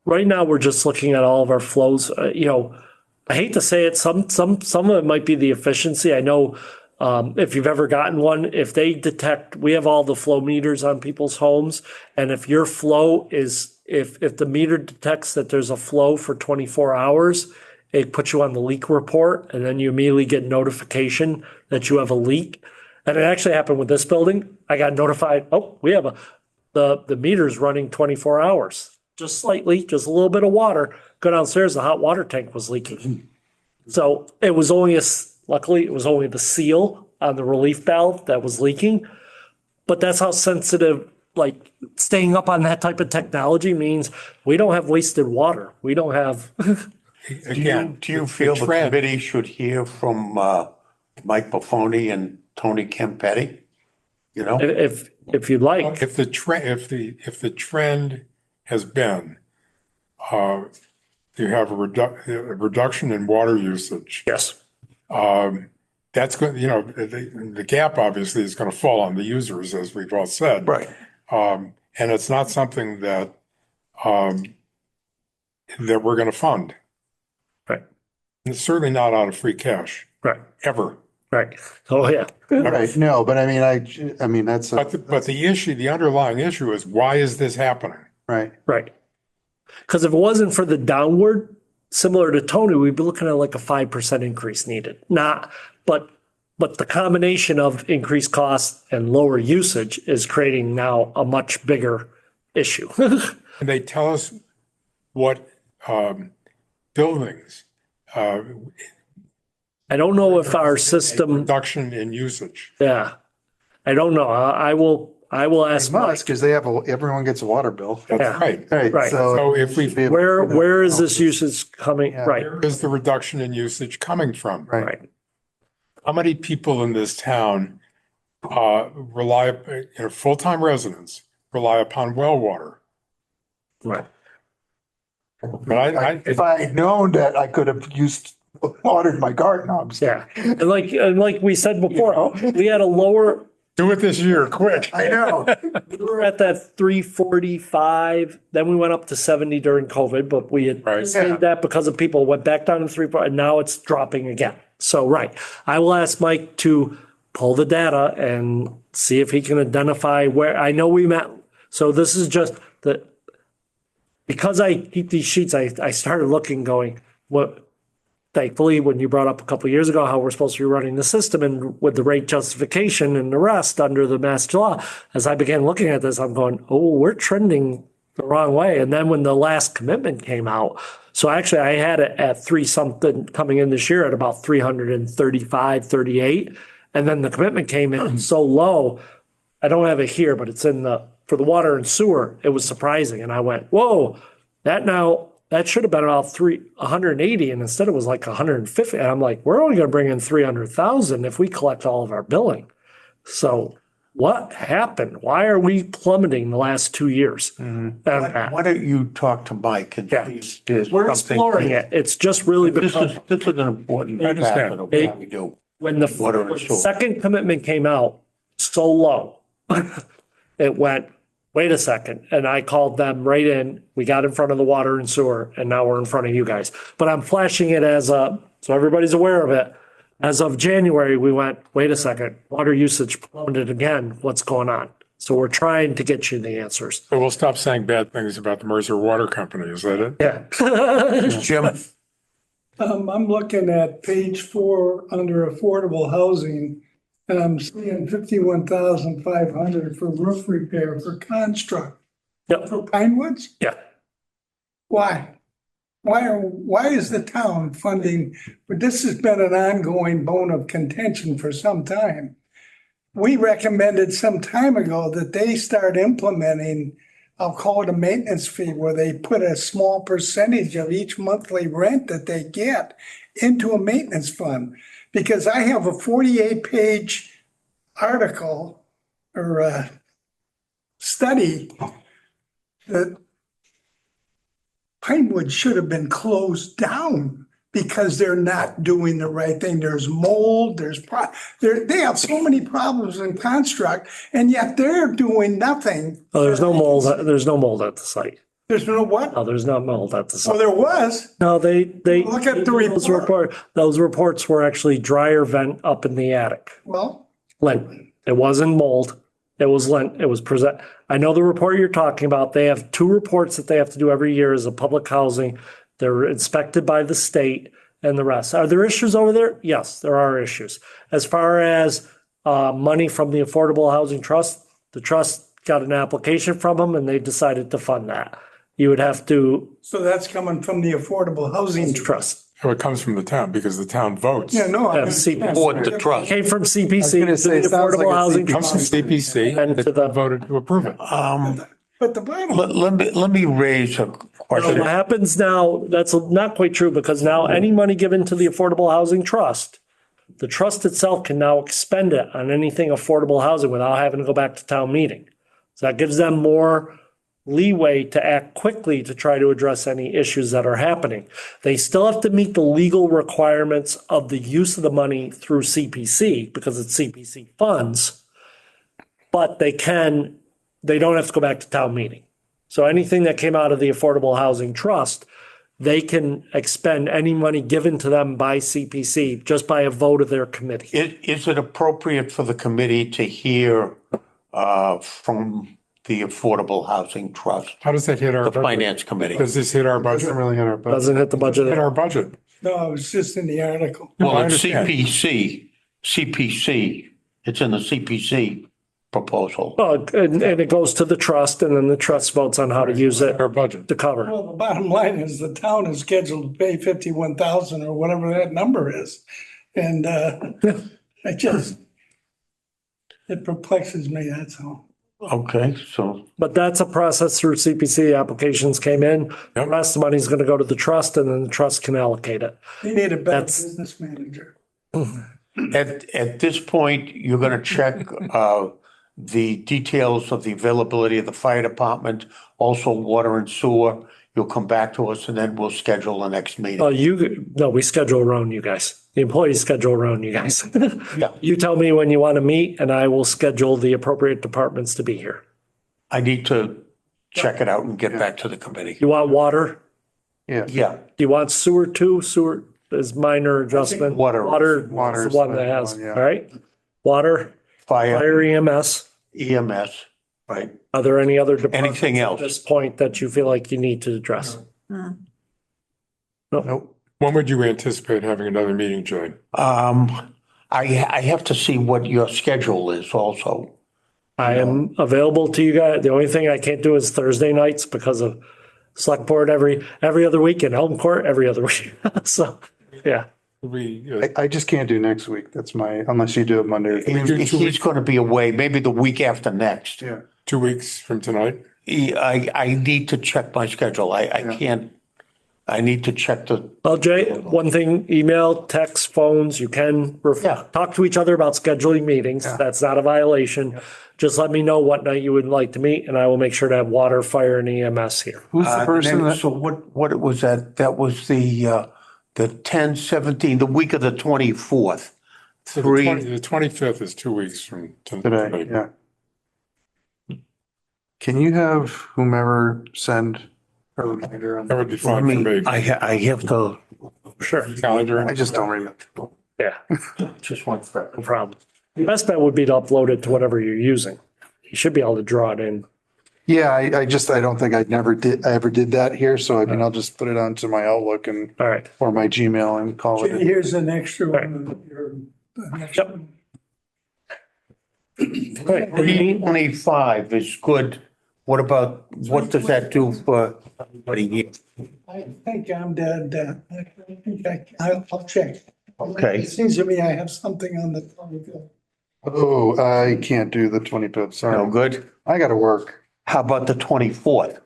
right now we're just looking at all of our flows. I hate to say it, some of it might be the efficiency. I know if you've ever gotten one, if they detect, we have all the flow meters on people's homes, and if your flow is, if the meter detects that there's a flow for 24 hours, it puts you on the leak report, and then you immediately get notification that you have a leak. And it actually happened with this building. I got notified, oh, we have the meter's running 24 hours, just slightly, just a little bit of water. Go downstairs, the hot water tank was leaking. So it was only luckily, it was only the seal on the relief valve that was leaking. But that's how sensitive, like staying up on that type of technology means we don't have wasted water. We don't have, Again, Do you feel the trend- committee should hear from Mike Buffoni and Tony Campetti? You know, if you'd like. If the trend, if the trend has been, you have a reduction in water usage, Yes. that's going, the gap obviously is going to fall on the users, as we've all said. right. And it's not something that, that we're going to fund. Right. And it's certainly not out of free cash, Right. ever. Right. Oh, yeah. Right, no, but I mean, that's, But the issue, the underlying issue is, why is this happening? right. Right. Because if it wasn't for the downward, similar to Tony, we'd be looking at like a 5% increase needed. But the combination of increased costs and lower usage is creating now a much bigger issue. And they tell us what buildings, I don't know if our system, reduction in usage. yeah, I don't know. I will ask They Mike. must, because everyone gets a water bill. That's Yeah. right. Right. So if we, Where is this usage coming? Yeah. Right, where is the reduction in usage coming from? Right. right. How many people in this town rely, full-time residents rely upon well water? Right. But If I had known that, I could have watered my garden. No, I'm just kidding. Yeah. And like we said before, we had a lower, do it this year, quick. I know. we were at that 345, then we went up to 70 during COVID, but we had Right. did that because of people went back down to 3, and now it's dropping again. So, right. I will ask Mike to pull the data and see if he can identify where, I know we met. So this is just because I keep these sheets, I started looking going, thankfully, when you brought up a couple of years ago how we're supposed to be running the system and with the rate justification and the rest under the mass law, as I began looking at this, I'm going, oh, we're trending the wrong way. And then when the last commitment came out, so actually I had it at 3 something coming in this year at about 335, 38. And then the commitment came in so low. I don't have it here, but it's for the water and sewer. It was surprising. And I went, whoa, that should have been about 180, and instead it was like 150. And I'm like, we're only going to bring in 300,000 if we collect all of our billing. So what happened? Why are we plummeting the last 2 years? And Why don't you talk to Mike and Yeah. see if there's we're something- exploring it. It's just really This because is, this is an important I understand. facet of what we do. when Water and the sewer. second commitment came out so low, it went, wait a second. And I called them right in. We got in front of the water and sewer, and now we're in front of you guys. But I'm flashing it so everybody's aware of it. As of January, we went, wait a second, water usage plummeted again. What's going on? So we're trying to get you the answers. So we'll stop saying bad things about the Mercer Water Company, is that it? Yeah. Jim, I'm looking at page 4 under affordable housing, and I'm seeing 51,500 for roof repair for construct Yep. for Pine Woods. Yeah. Why? Why is the town funding? But this has been an ongoing bone of contention for some time. We recommended some time ago that they start implementing, I'll call it a maintenance fee, where they put a small percentage of each monthly rent that they get into a maintenance fund. Because I have a 48-page article or a study that Pinewood should have been closed down because they're not doing the right thing. There's mold, they have so many problems in construct, and yet they're doing nothing. Oh, there's no mold, there's no mold at the site. There's no what? No, there's not mold at the So site. there was. No, they. Look at the those report. Those reports were actually dryer vent up in the attic. Well, Lint. It wasn't mold. It was lint. It was present. I know the report you're talking about. They have 2 reports that they have to do every year as a public housing. They're inspected by the state and the rest. Are there issues over there? Yes, there are issues. As far as money from the Affordable Housing Trust, the trust got an application from them and they decided to fund that. You would have to so that's coming from the Affordable Housing Trust. trust. So it comes from the town because the town votes. Yeah, no. I Have understand. CPC. Board the trust. Came from CPC gonna to say, the it sounds like Affordable a Housing It comes from Trust. CPC And to and the- voted to approve it. But the bottom, Let me raise a question. What happens now, that's not quite true because now any money given to the Affordable Housing Trust, the trust itself can now expend it on anything affordable housing without having to go back to town meeting. So that gives them more leeway to act quickly to try to address any issues that are happening. They still have to meet the legal requirements of the use of the money through CPC because it's CPC funds. But they don't have to go back to town meeting. So anything that came out of the Affordable Housing Trust, they can expend any money given to them by CPC just by a vote of their committee. Is it appropriate for the committee to hear from the Affordable Housing Trust, How does that hit our the budget? Finance Committee? Does this hit our Doesn't budget? really hit our budget. Doesn't hit the budget. Hit our budget. no, it was just in the article. No, Well, I it's understand. CPC, it's in the CPC proposal. Well, and it goes to the trust and then the trust votes on how to use it Our budget. to cover. Well, the bottom line is the town is scheduled to pay 51,000 or whatever that number is. And it perplexes me, that's all. Okay, so, But that's a process through CPC. Applications came in. The Yep. rest of the money is going to go to the trust and then the trust can allocate it. They need a better That's- business manager. at this point, you're gonna check the details of the availability of the fire department, also water and sewer. You'll come back to us and then we'll schedule the next meeting. No, we schedule around you guys. The employees schedule around you guys. Yeah. You tell me when you want to meet and I will schedule the appropriate departments to be here. I need to check it out and get back to the committee. You want water? Yeah. Yeah, Do you want sewer too? Sewer is minor adjustment. water. Water is Water is the one the that has, one, yeah. all right? Water, Fire, fire EMS. EMS, right? Are there any other departments Anything at else? this point that you feel like you need to address? Nope. When would you anticipate having another meeting, Jane? I have to see what your schedule is also. I am available to you guys. The only thing I can't do is Thursday nights because of select board every other week and Elm Court every other week. So, yeah. I just can't do next week. That's unless you do it Monday. or Tuesday. He's gonna be away, maybe the week after next. Yeah. 2 weeks from tonight? I need to check my schedule. I can't, I need to check the, Well, Jay, one thing, email, text, phones, you can Yeah. talk to each other about scheduling meetings. That's not a violation. Just let me know what night you would like to meet and I will make sure to have water, fire and EMS here. Who's the person then- that, so what was that? That was the 10, 17, the week of the 24th. So Three. the 25th is 2 weeks from today, tonight. yeah. Can you have whomever send a reminder on That that? would be fine for me. I have to, Sure. Calendar. I just don't remember. Yeah, just one second. no problem. The best bet would be to upload it to whatever you're using. You should be able to draw it in. Yeah, I don't think I ever did that here. So I mean, I'll just put it onto my Outlook All right. or my Gmail and call it. Here's an extra one. The next Yep. one. All right. Did you need- 325 is good. What does that do for everybody here? I think I'm dead. I think I'll check. Okay. It seems to me I have something on the 25th. Oh, I can't do the 25th. No Sorry. good? I got to work. How about the 24th?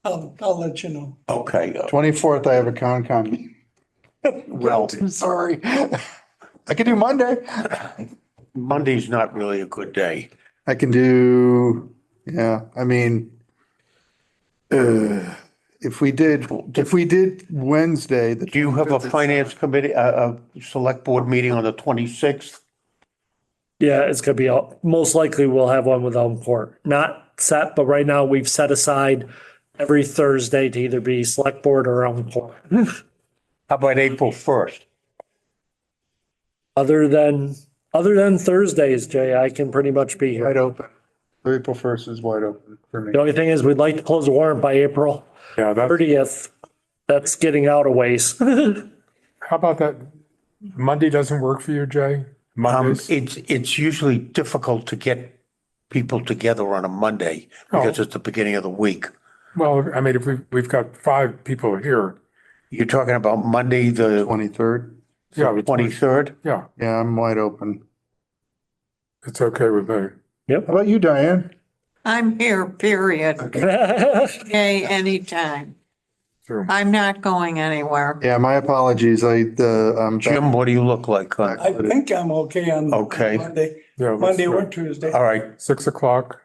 I'll let you know. Okay, 24th, I have a Concom. well, I'm sorry. I can do Monday. Monday's not really a good day. I can do, yeah, I mean, if we did Wednesday, Do you have a finance committee, a select board meeting on the 26th? Yeah, it's gonna be, most likely we'll have one with Elm Court. Not set, but right now we've set aside every Thursday to either be select board or Elm Court. How about April 1st? Other than Thursdays, Jay, I can pretty much be wide here. open. April 1st is wide open for me. The only thing is, we'd like to close the warrant by April Yeah, that's, 30th. That's getting out of ways. how about that? Monday doesn't work for you, Jay? Mondays? It's usually difficult to get people together on a Monday because it's the beginning of the week. Well, I mean, if we've got 5 people here, You're talking about Monday, the 23rd? yeah, the 23rd? yeah, Yeah, I'm wide open. it's okay with me. How about you, Diane? I'm here, period. Okay, anytime. Sure. I'm not going anywhere. Yeah, my apologies. Jim, what do you look like? I think I'm okay on Okay. Monday, Yeah, let's Monday do or it. Tuesday. All right, 6 o'clock.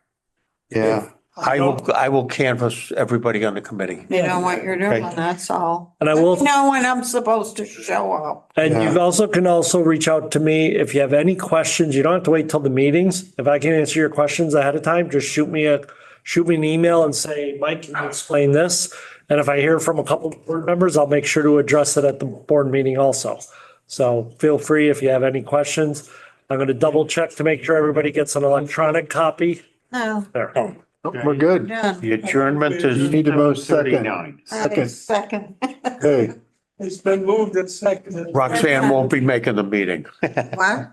Yeah, I will canvass everybody on the committee. You know what you're doing, Okay. that's all. And I will, Let me know when I'm supposed to show up. and you also can also reach out to me if you have any questions. You don't have to wait till the meetings. If I can answer your questions ahead of time, just shoot me an email and say, Mike, can you explain this? And if I hear from a couple of board members, I'll make sure to address it at the board meeting also. So feel free if you have any questions. I'm going to double check to make sure everybody gets an electronic copy. No, There. we're good. done. The adjournment is You need to vote second. 39. Second. Okay, It's been moved and seconded. Roxanne won't be making the meeting. What?